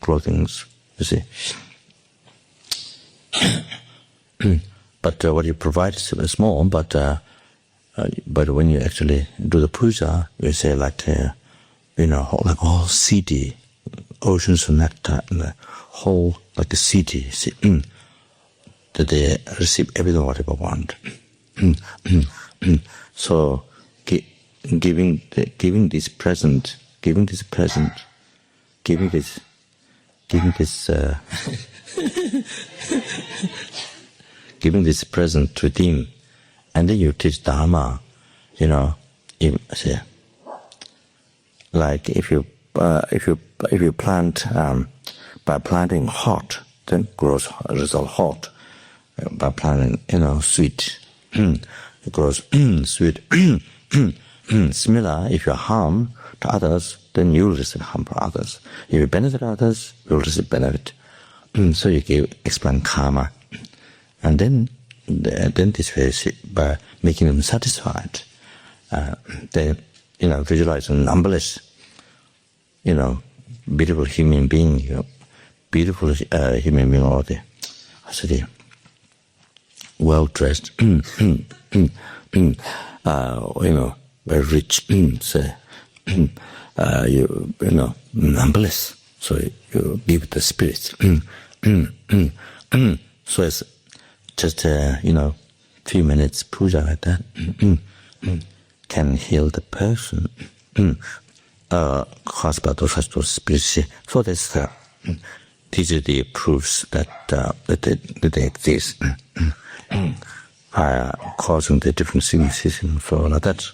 clothing, you see. But what you provide is small, but when you actually do the puja, you say like all city, oceans of nectar, and the whole like a city, see, that they receive everything whatever want. So giving this present, giving this present to them, and then you teach Dharma, like if you plant by planting hot, then grows result hot. By planting, sweet, it grows sweet. Similar, if you harm to others, then you will receive harm from others. If you benefit others, you will receive benefit. So you explain karma, and then this way, by making them satisfied, they visualize a numberless, beautiful human being, beautiful human being, all the well dressed, very rich, numberless. So you be with the spirits. So it's just few minutes puja like that can heal the person. Caused by those spirits. So these are the proofs that they exist, causing the different sicknesses and so like that.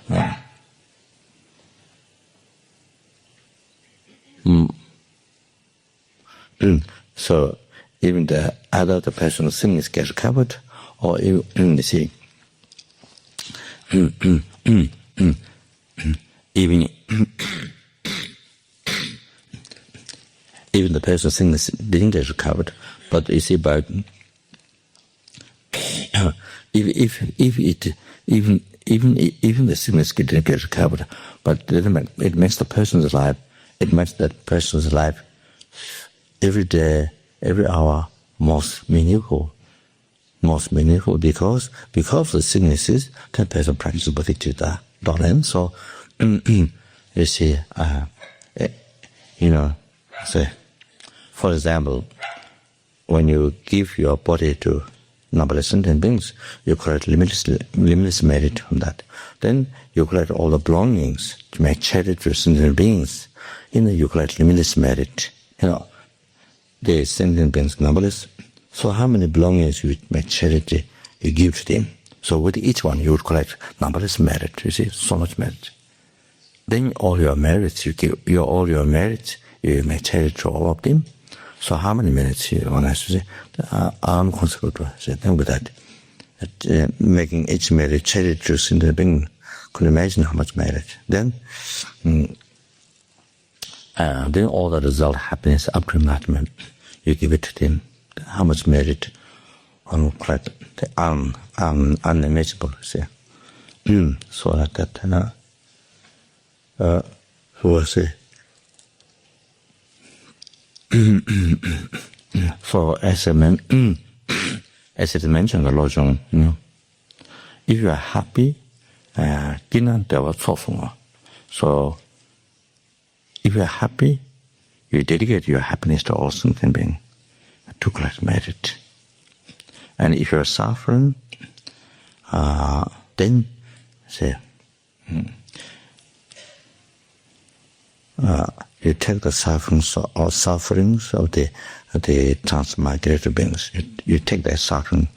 that. So even the other person's things get covered, or even you see, even the person's things didn't get covered, but you see, but even the sickness didn't get covered, but it makes the person's life. It makes that person's life every day, every hour most meaningful because the sicknesses can person practice bodhicitta darling. So you see, say, for example, when you give your body to numberless sentient beings, you collect limitless merit from that. Then you collect all the belongings to make charity to sentient beings. You collect limitless merit. The sentient beings numberless. So how many belongings you make charity, you give to them. So with each one you would collect numberless merit. You see, so much merit. Then all your merits you give, you make charity to all of them. So how many merits you want to say? Unconsequential. Then with that, making each merit charity to sentient being, could imagine how much merit. Then all the result happiness up to enlightenment, you give it to them. How much merit on the unimaginable, say. So like that, so I say. So as it mentioned, the lojong, if you are happy, so if you are happy, you dedicate your happiness to all sentient beings to collect merit. And if you are suffering, then say, you take the sufferings of the transmigrated beings. You take that suffering.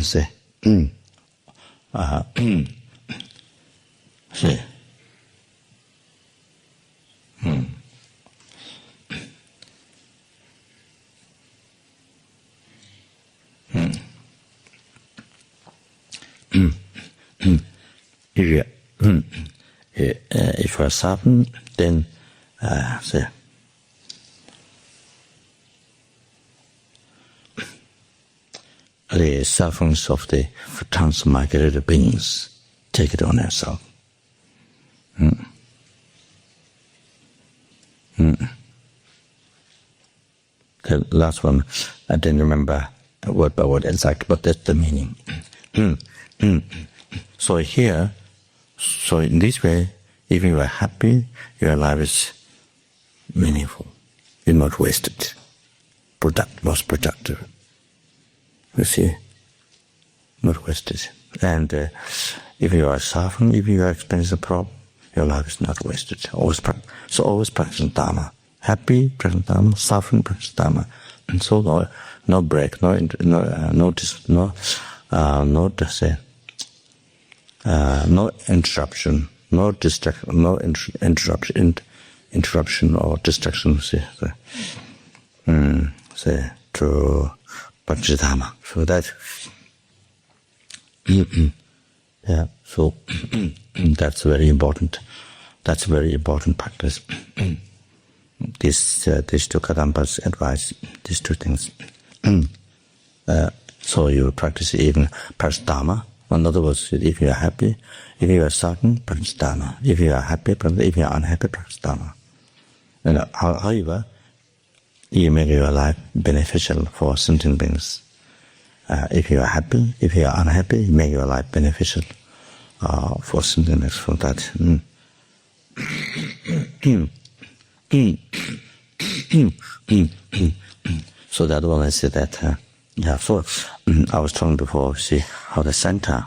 Say, say. If you are suffering, then say, the sufferings of the transmigrated beings, take it on yourself. The last one, I didn't remember word by word exactly, but that's the meaning. So here, so in this way, if you are happy, your life is meaningful. You're not wasted. Most productive. You see, not wasted. And if you are suffering, if you are experiencing a problem, your life is not wasted. Always practicing Dharma. Happy, practicing Dharma. Suffering, practicing Dharma. And so no break, no interruption, no distraction, no interruption or distraction. Say to practice Dharma. So that, yeah. So that's very important. That's very important practice. These two Kadampas advise these two things. So you practice even practice Dharma. In other words, if you are happy, if you are suffering, practice Dharma. If you are happy, if you are unhappy, practice Dharma. And however, you make your life beneficial for sentient beings. If you are happy, if you are unhappy, you make your life beneficial for sentient beings. For that. So that one I said that. So I was talking before. See how the center,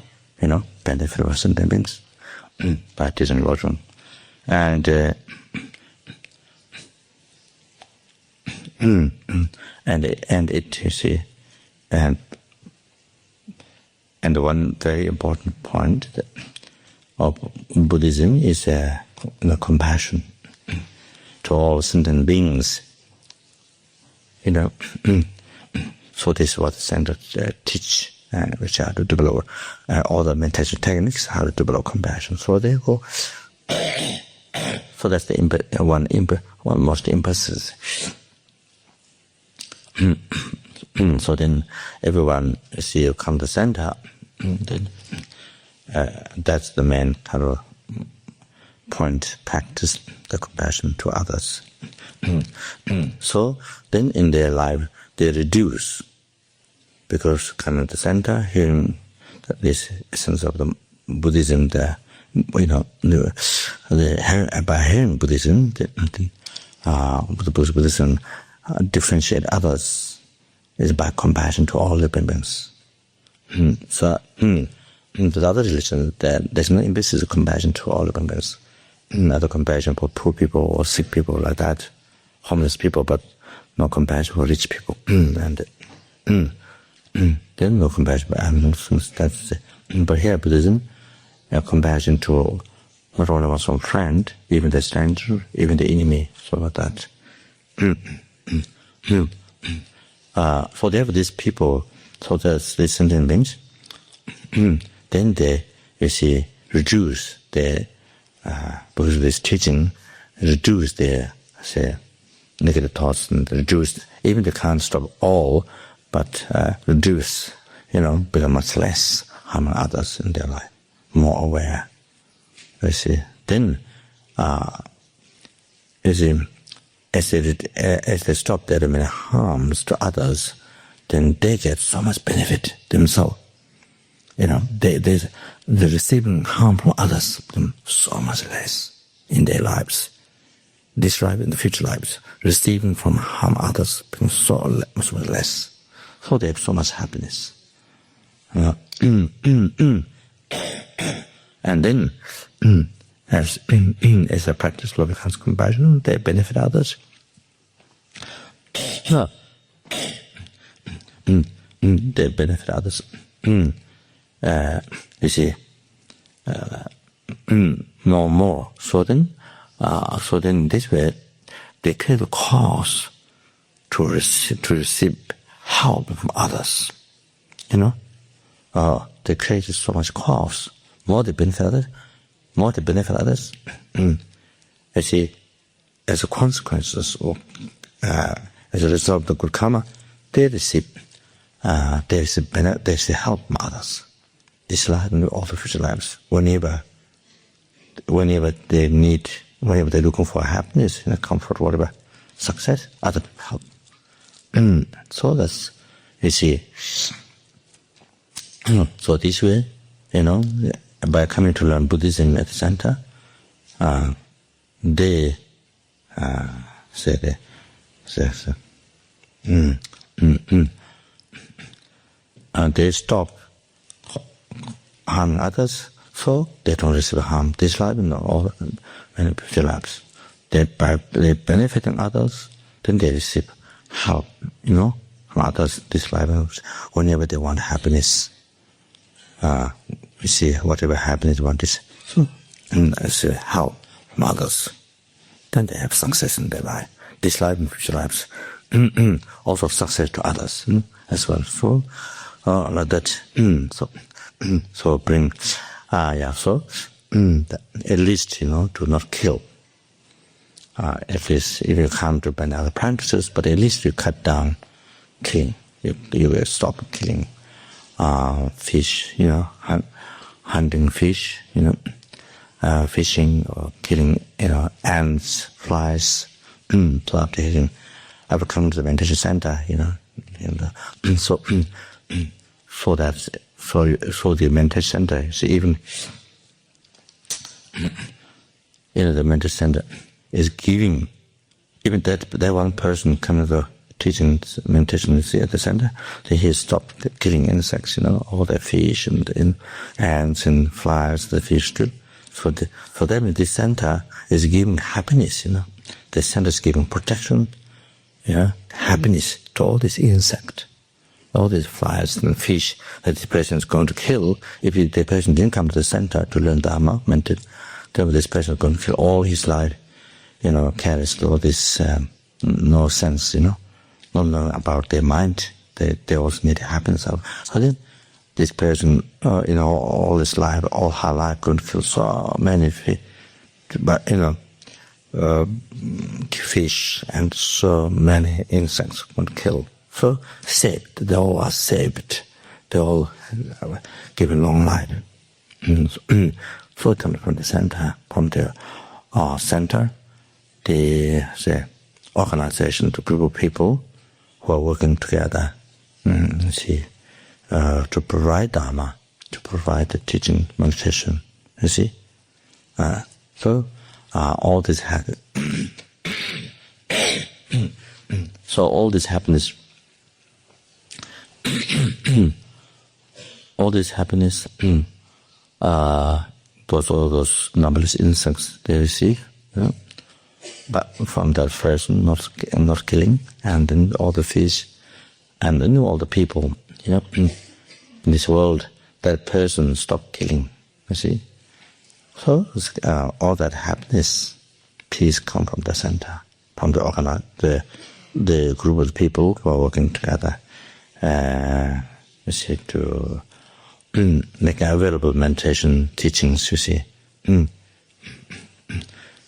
benefit for sentient beings by teaching lojong, and it you see, and And one very important point of Buddhism is compassion to all sentient beings. So this is what the center teach, which are to develop all the meditation techniques, how to develop compassion. So they go. So that's the one most emphasis. So then everyone you come to the center, then that's the main kind of point, practice the compassion to others. So then in their life they reduce, because kind of the center, hearing this essence of the Buddhism, by hearing Buddhism, Buddhism differentiate others is by compassion to all living beings. So in the other religion, there's no emphasis of compassion to all living beings. Other compassion for poor people or sick people like that, homeless people, but no compassion for rich people. And there's no compassion for animals. But here Buddhism, compassion to not only one's own friend, even the stranger, even the enemy, so like that. So they have these people, so there's these sentient beings, then they, reduce their, because of this teaching, reduce their, negative thoughts, and reduce, even they can't stop all, but reduce, become much less harming others in their life, more aware. Then, as they stop their many harms to others, then they get so much benefit themselves. They're receiving harm from others, so much less in their lives. This life and the future lives, receiving from harm others, so much less. So they have so much happiness. And then, as a practice loving kindness compassion, they benefit others. They benefit others. No more. So then this way, they create a cause to receive help from others. They create so much cause. More they benefit others. As a consequence, or as a result of the good karma, they receive help from others. This life and all the future lives. Whenever they need, whenever they're looking for happiness, comfort, whatever, success, other people help. So that's, so this way, by coming to learn Buddhism at the center, they they stop harming others, so they don't receive harm this life and all many future lives. By benefiting others, then they receive help, from others this life. Whenever they want happiness, whatever happiness they want is help from others. Then they have success in their life, this life and future lives. Also success to others as well. So like that. So bring, at least, to not kill. At least if you can't do by other practices, but at least you cut down killing. You will stop killing fish, hunting fish, fishing or killing, ants, flies, after hitting. I will come to the meditation center, so the meditation center, even, the meditation center is giving, even that one person coming to the teaching meditation at the center, he stopped killing insects, all the fish and ants and flies, the fish too. For them, this center is giving happiness, The center is giving protection, happiness to all these insects. all these flies and fish that the person is going to kill, if the person didn't come to the center to learn Dharma, then this person is going to kill all his life, carries all this no sense, not knowing about their mind. They also need happiness. So then this person, all his life, all her life, going to kill so many fish, fish and so many insects going to kill. So saved, they all are saved. They all given long life. So coming from the center, the organization, the group of people who are working together, to provide Dharma, to provide the teaching, meditation, So all this happens. So all this happiness, all those numberless insects they receive, but from that person not killing, and then all the fish, and then all the people, in this world, that person stop killing. So all that happiness, peace come from the center, from the group of people who are working together, to make available meditation teachings.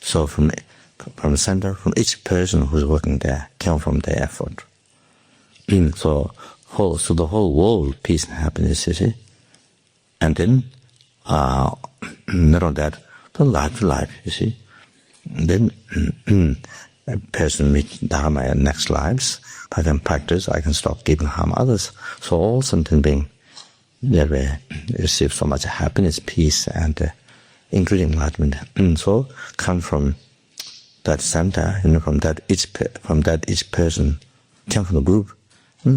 So from the center, from each person who's working there, come from their effort. So the whole world, peace and happiness. And then not only that, from life to life. Then a person meet Dharma in next lives. I can practice, I can stop giving harm others. So all sentient beings, they receive so much happiness, peace, and including enlightenment. So come from that center, from that each person, come from the group,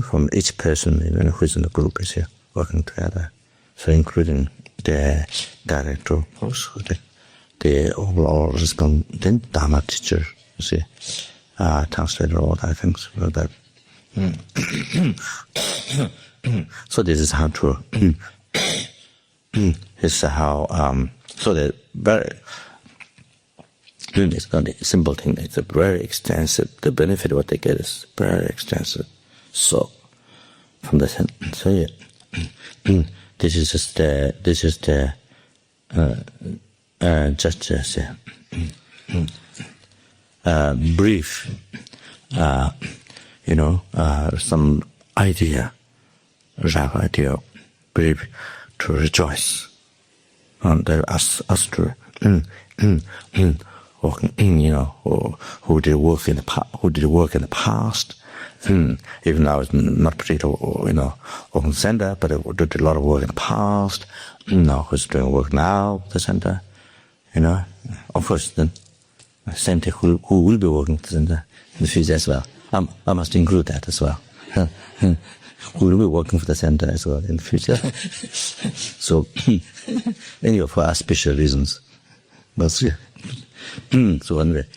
from each person who is in the group is here working together. So including the director, also the overall respondent Dharma teacher, translator, all that things like that. So this is how to. This is how. So the very. It's not a simple thing. It's a very extensive. The benefit of what they get is very extensive. So from the so yeah. This is just brief, some idea, rough idea, brief to rejoice. And us to working, who did work in the past. Even though it's not particularly, working center, but it did a lot of work in the past. Who's doing work now, the center, Of course, then, same thing, who will be working at the center in the future as well. I must include that as well. Who will be working for the center as well in the future. So, anyway, for our special reasons. But, so anyway.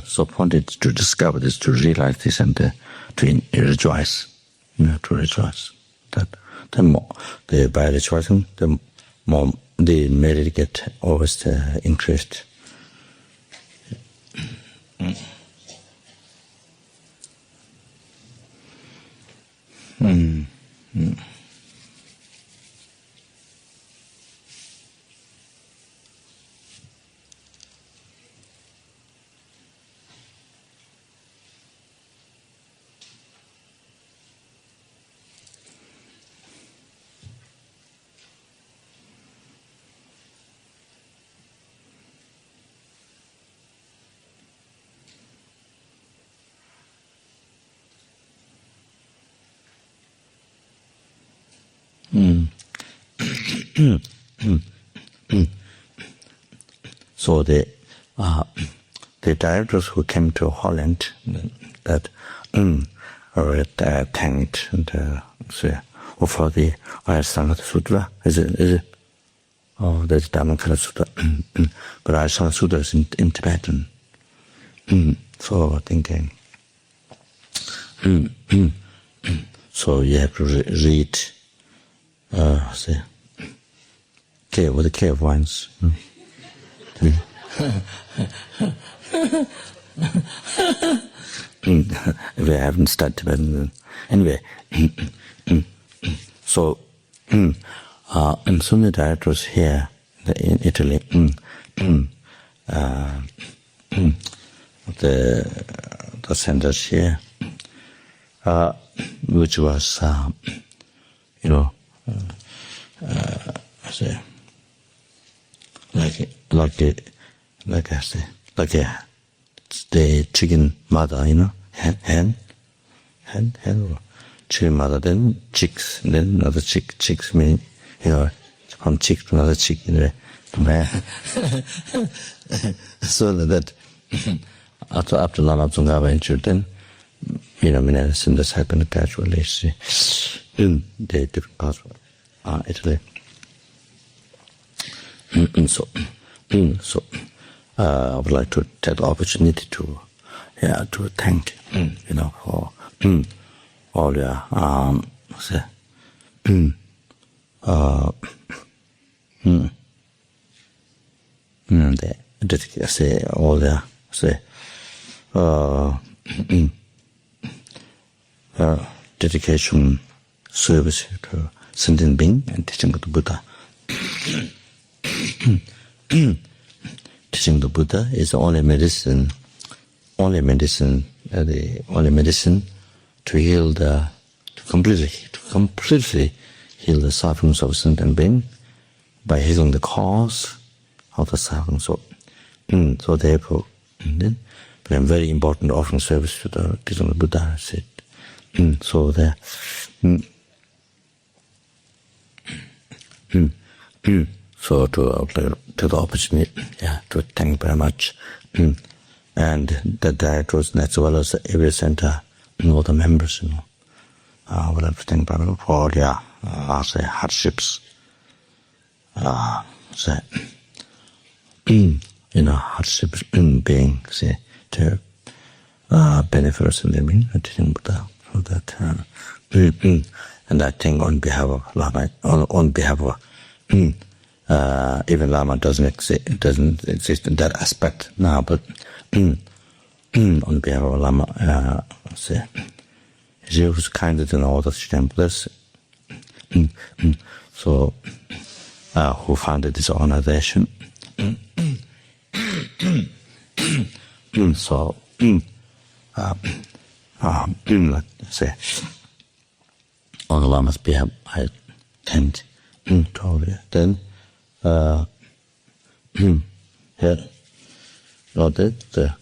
So point is to discover this, to realize this, and to rejoice. To rejoice. That the more by rejoicing, the more the merit get always increased. So the directors who came to Holland that thanked and for the Ayasana Sutra. Is it? Oh, that's Dharma Sutra. But Ayasana Sutra is in Tibetan. So thinking. So you have to read, say, cave with the cave ones. We haven't started, but anyway. So, and some of the directors here in Italy, the centers here, which was, say, like I say, like the chicken mother, hen, or chicken mother, then chicks, and then another chicks mean, from chick to another chick, so that after Lama Zopa ventured, then, many sins happened gradually, in the different parts of Italy. So, I would like to take the opportunity to thank, for all your, all their, dedication, service to sentient being and teaching of the Buddha. Teaching the Buddha is the only medicine to heal to completely heal the sufferings of sentient being by healing the cause of the suffering. So therefore, then became very important offering service to the teaching of the Buddha. Said, so there. So to the opportunity, to thank very much, and the directors as well as every center and all the members, I would like to thank very much for all their hardships, hardships being to benefit us in living and teaching Buddha. So that, and I think on behalf of Lama, on behalf of even Lama doesn't exist in that aspect now, but on behalf of Lama, he was kinder than all the temples. So, who founded this organization? So, let's say, on the Lama's behalf, I thanked totally. Then, here, not that,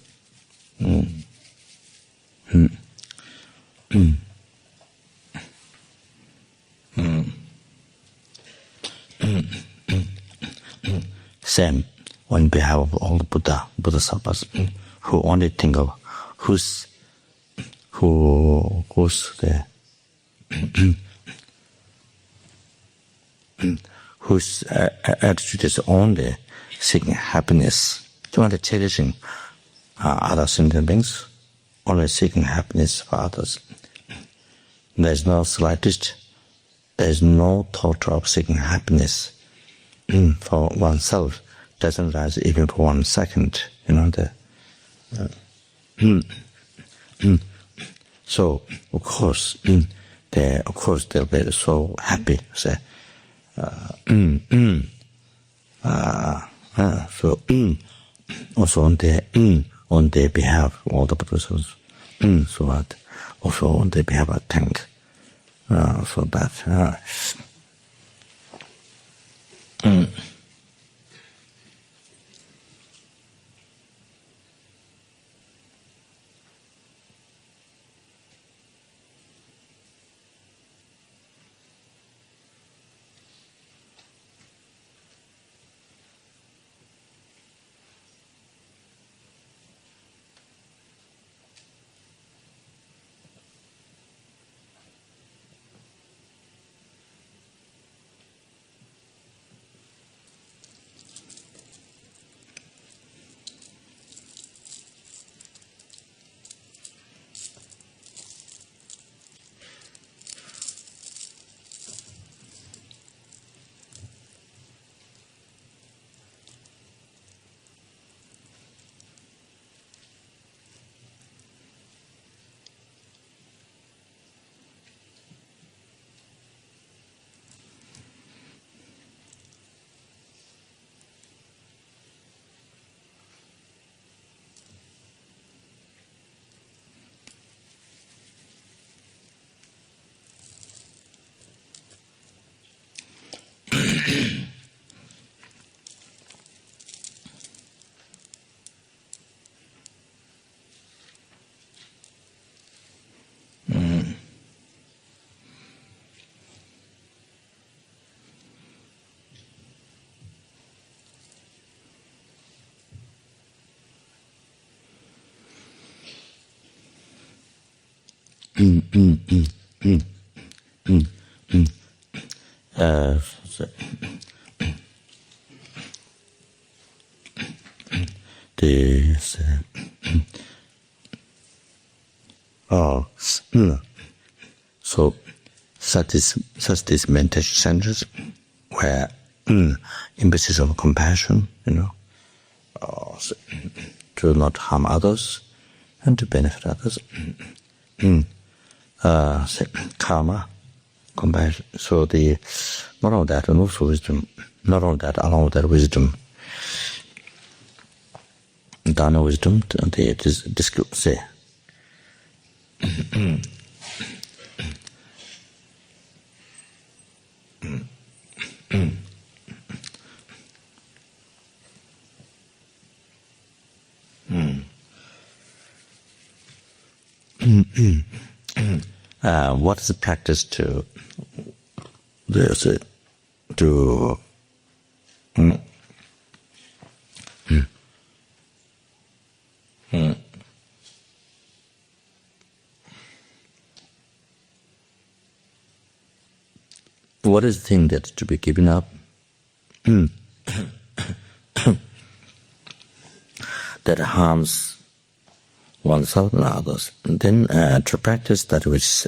same on behalf of all the Bodhisattvas who only think of who's the whose attitude is only seeking happiness, only cherishing other sentient beings, only seeking happiness for others. There is no slightest, there is no thought of seeking happiness for oneself. Doesn't rise even for 1 second. So of course, they'll be so happy. Say, so also on their behalf, all the Buddhists, so that also on their behalf, I thank for that. So such these meditation centers where emphasis of compassion, to not harm others and to benefit others. Karma, compassion. So not only that, and also wisdom. Not only that, along with that wisdom, Dharma wisdom, what is the practice to what is the thing that's to be given up? That harms oneself and others. And then to practice that which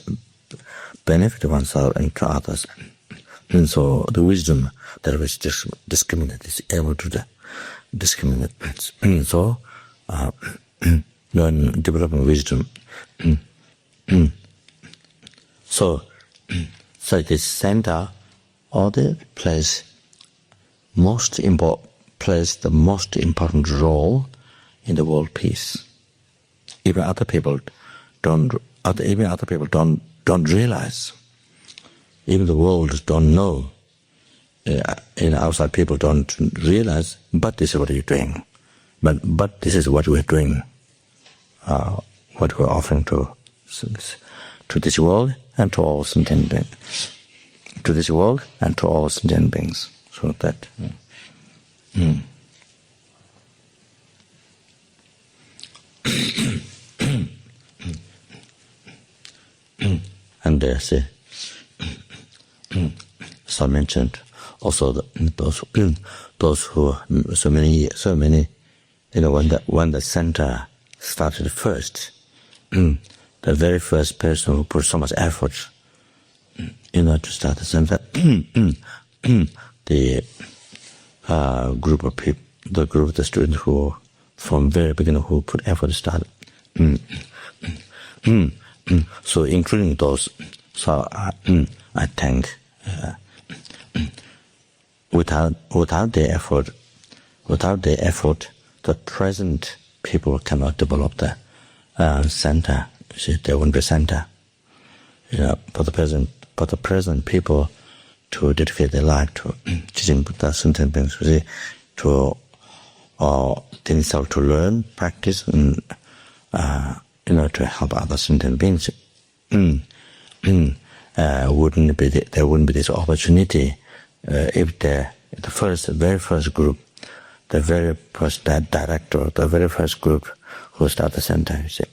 benefit oneself and to others. And so the wisdom that which discriminate is able to discriminate. And so when developing wisdom, so this center or the plays the most important role in the world peace. Even other people don't realize. Even the world don't know. Outside people don't realize. But this is what you're doing. But this is what we're doing. What we're offering to this world and to all sentient beings. To this world and to all sentient beings. So that. And there's so mentioned also those who so many when the center started first, the very first person who put so much effort to start the center, the group of people, the students who from very beginning who put effort to start. So including those, so I think without their effort, the present people cannot develop the center. You see, there won't be center. For the present people to dedicate their life to teaching Buddha, sentient beings, you see, to themselves to learn, practice, and to help other sentient beings. There wouldn't be this opportunity if the very first group, the very first director, the very first group who start the center, you see.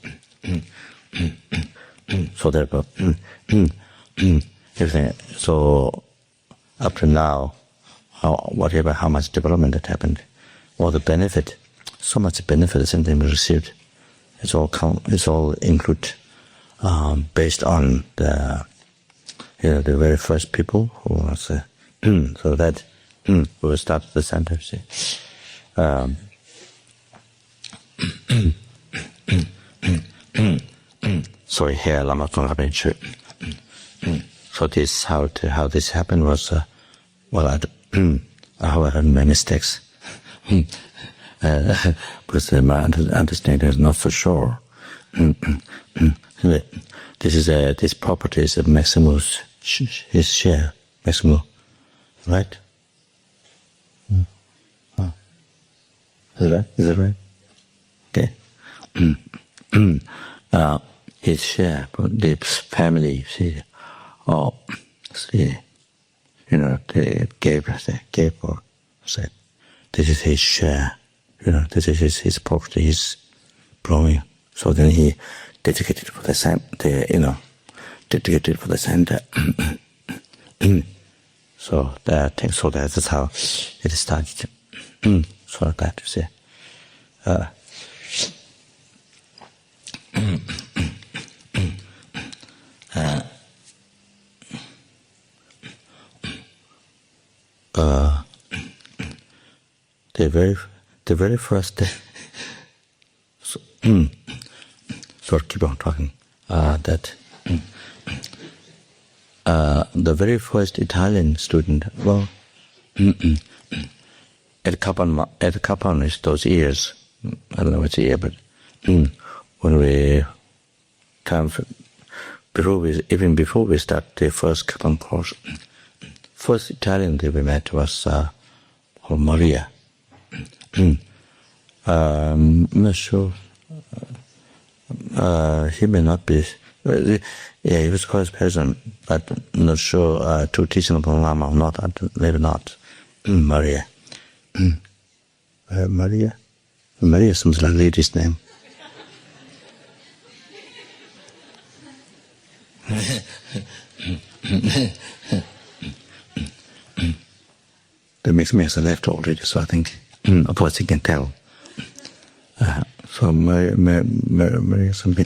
So therefore, so up to now, how much development that happened, all the benefit, so much benefit the sentient beings received. It's all include based on the very first people who was so that we will start the center. See, sorry, here Lama Zopa Rinpoche. So this how this happened was I had many mistakes. Because my understanding is not so sure. This property is Maximus, his share, Maximus, right? Is that right? Okay. His share, the family, see, they gave or said, this is his share. This is his property, his belonging. So then he dedicated for the dedicated for the center. So that's how it started. So that to say. The very first day. So keep on talking. The very first Italian student. Well, at Capan those years. I don't know which year, but when we come before we start the first Capan course, first Italian that we met was called Maria. I'm not sure. He may not be. He was quite present, but I'm not sure to teach the Lama or not. Maybe not. Maria. Maria. Maria seems like a lady's name. That makes me as a left already, so I think, of course, you can tell. So Maria something.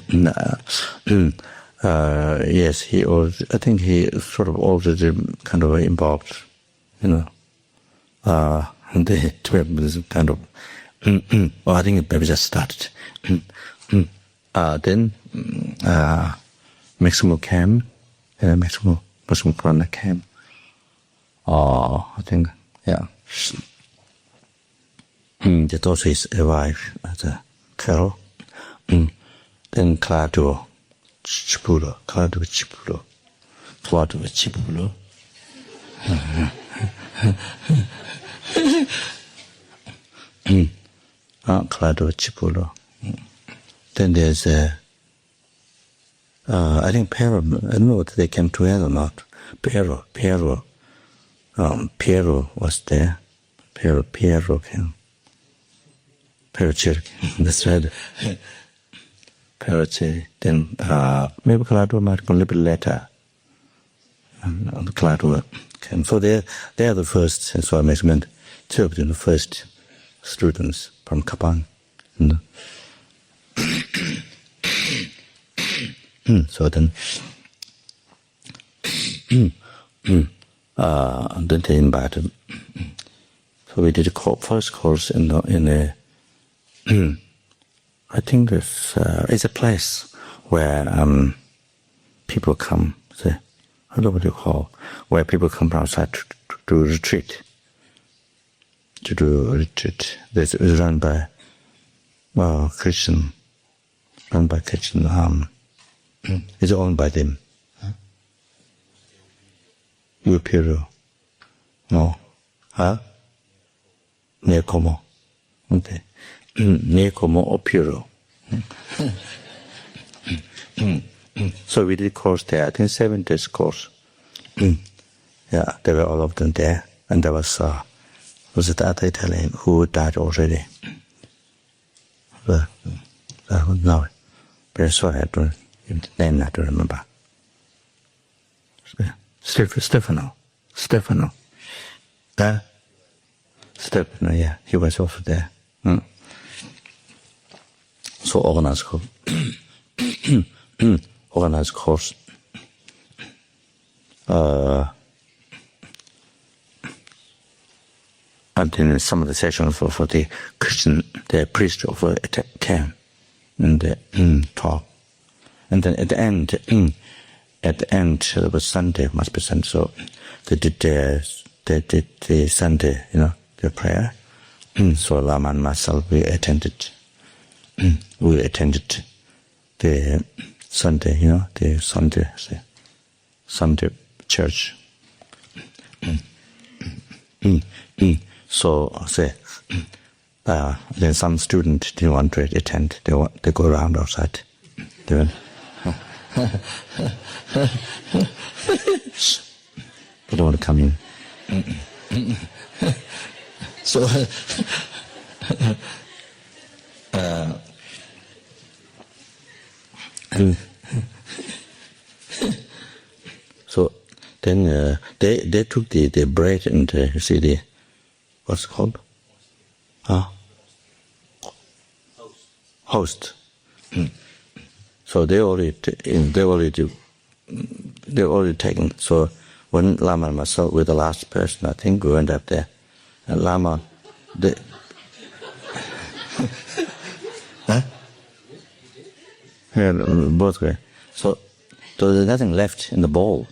Yes, I think he sort of already kind of involved, and the 12 was kind of. I think it maybe just started. Then Maximo came, Maximo Prana came. I think, yeah. That also his wife, Carol. Then Claudio Cipulo. Claudio Cipulo. Then there's I think Piero. I don't know whether they came together or not. Piero. Piero was there. Piero came. Piero Cirque. That's right. Piero Cirque. Then maybe Claudio might come a little bit later. Claudio came. So they are the first. So I mentioned two of the first students from Kapan. So then they invited. So we did the first course in a I think it's a place where people come. I don't know what you call, where people come from outside to retreat. To do a retreat. It's run by Christian. Run by Christian. It's owned by them. Upiro. No. Huh? Near Como. Okay. Near Como Upiro. So we did course there. I think 7 days course. Yeah, there were all of them there. And there was it the other Italian who died already? No. Very sorry, I don't name I don't remember. Stefano. Stefano, yeah, he was also there. So organized course. And then some of the sessions for the Christian, the priest of came and talk. And then at the end, it was Sunday, must be Sunday. So they did the Sunday, the prayer. So Lama and myself, we attended the Sunday, the Sunday church. So then some students didn't want to attend. They go around outside. They went, they don't want to come in. So Then they took the bread and you see the what's it called? Host. So they already taken. So when Lama and myself were the last person, I think we went up there, and Lama, huh? Yeah, both way. So there's nothing left in the bowl.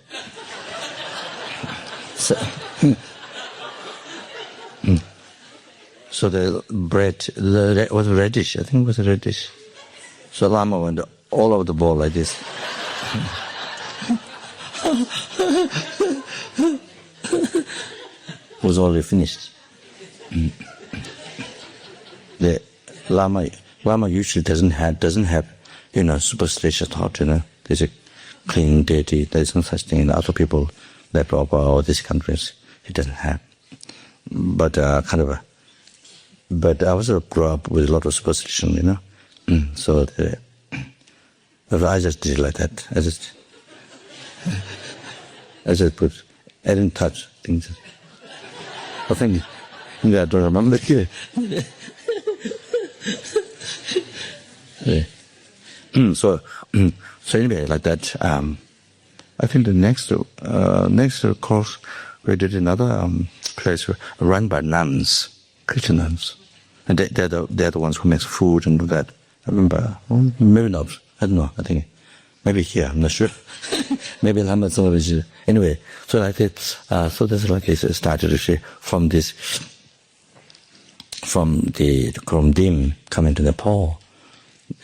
So the bread was reddish. I think it was reddish. So Lama went all over the bowl like this. Was already finished. The Lama usually doesn't have superstitious thought. There's a clean deity. There's no such thing in other people that of all these countries. He doesn't have. But But I also grew up with a lot of superstition, So I just did like that. I just put. I didn't touch things. I think I don't remember here. So anyway, like that. I think the next course we did another place run by nuns, Christian nuns, and they're the ones who make food and do that. I remember, maybe not. I don't know. I think maybe here. I'm not sure. Maybe Lama Zopa Rinpoche. Anyway, so like that. So that's like it started to see from the Dim coming to Nepal.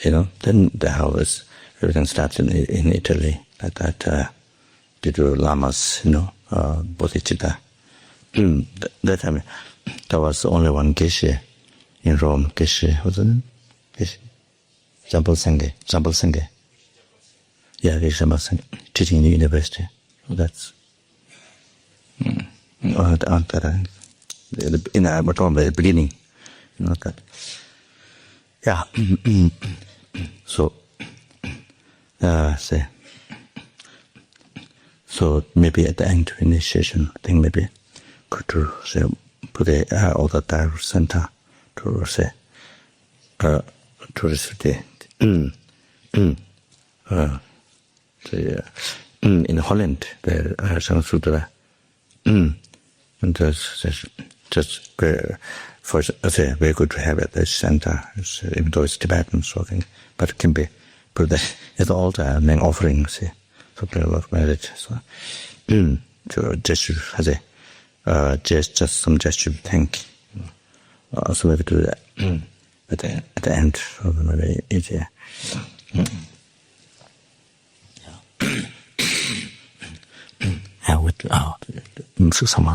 Then the house everything started in Italy. Like that. Due to Lamas, Bodhicitta. That time, there was only one Geshe in Rome. Geshe, what's it name? Geshe. Jambal Sangye. Yeah, Geshe Jambal Sangye, teaching in the university. So that's we're talking about the beginning. That. Yeah. So, So maybe at the end of initiation, I think maybe could to say put all the Dharma center to say to receive in Holland the Sansutra and just very good to have at the center, even though it's Tibetan sort of thing, but it can be put at the altar, main offering, see. So a lot of marriage. So, to gesture as just some gesture of thank. So maybe do that at the end. So maybe easier. Yeah, with sức sống mà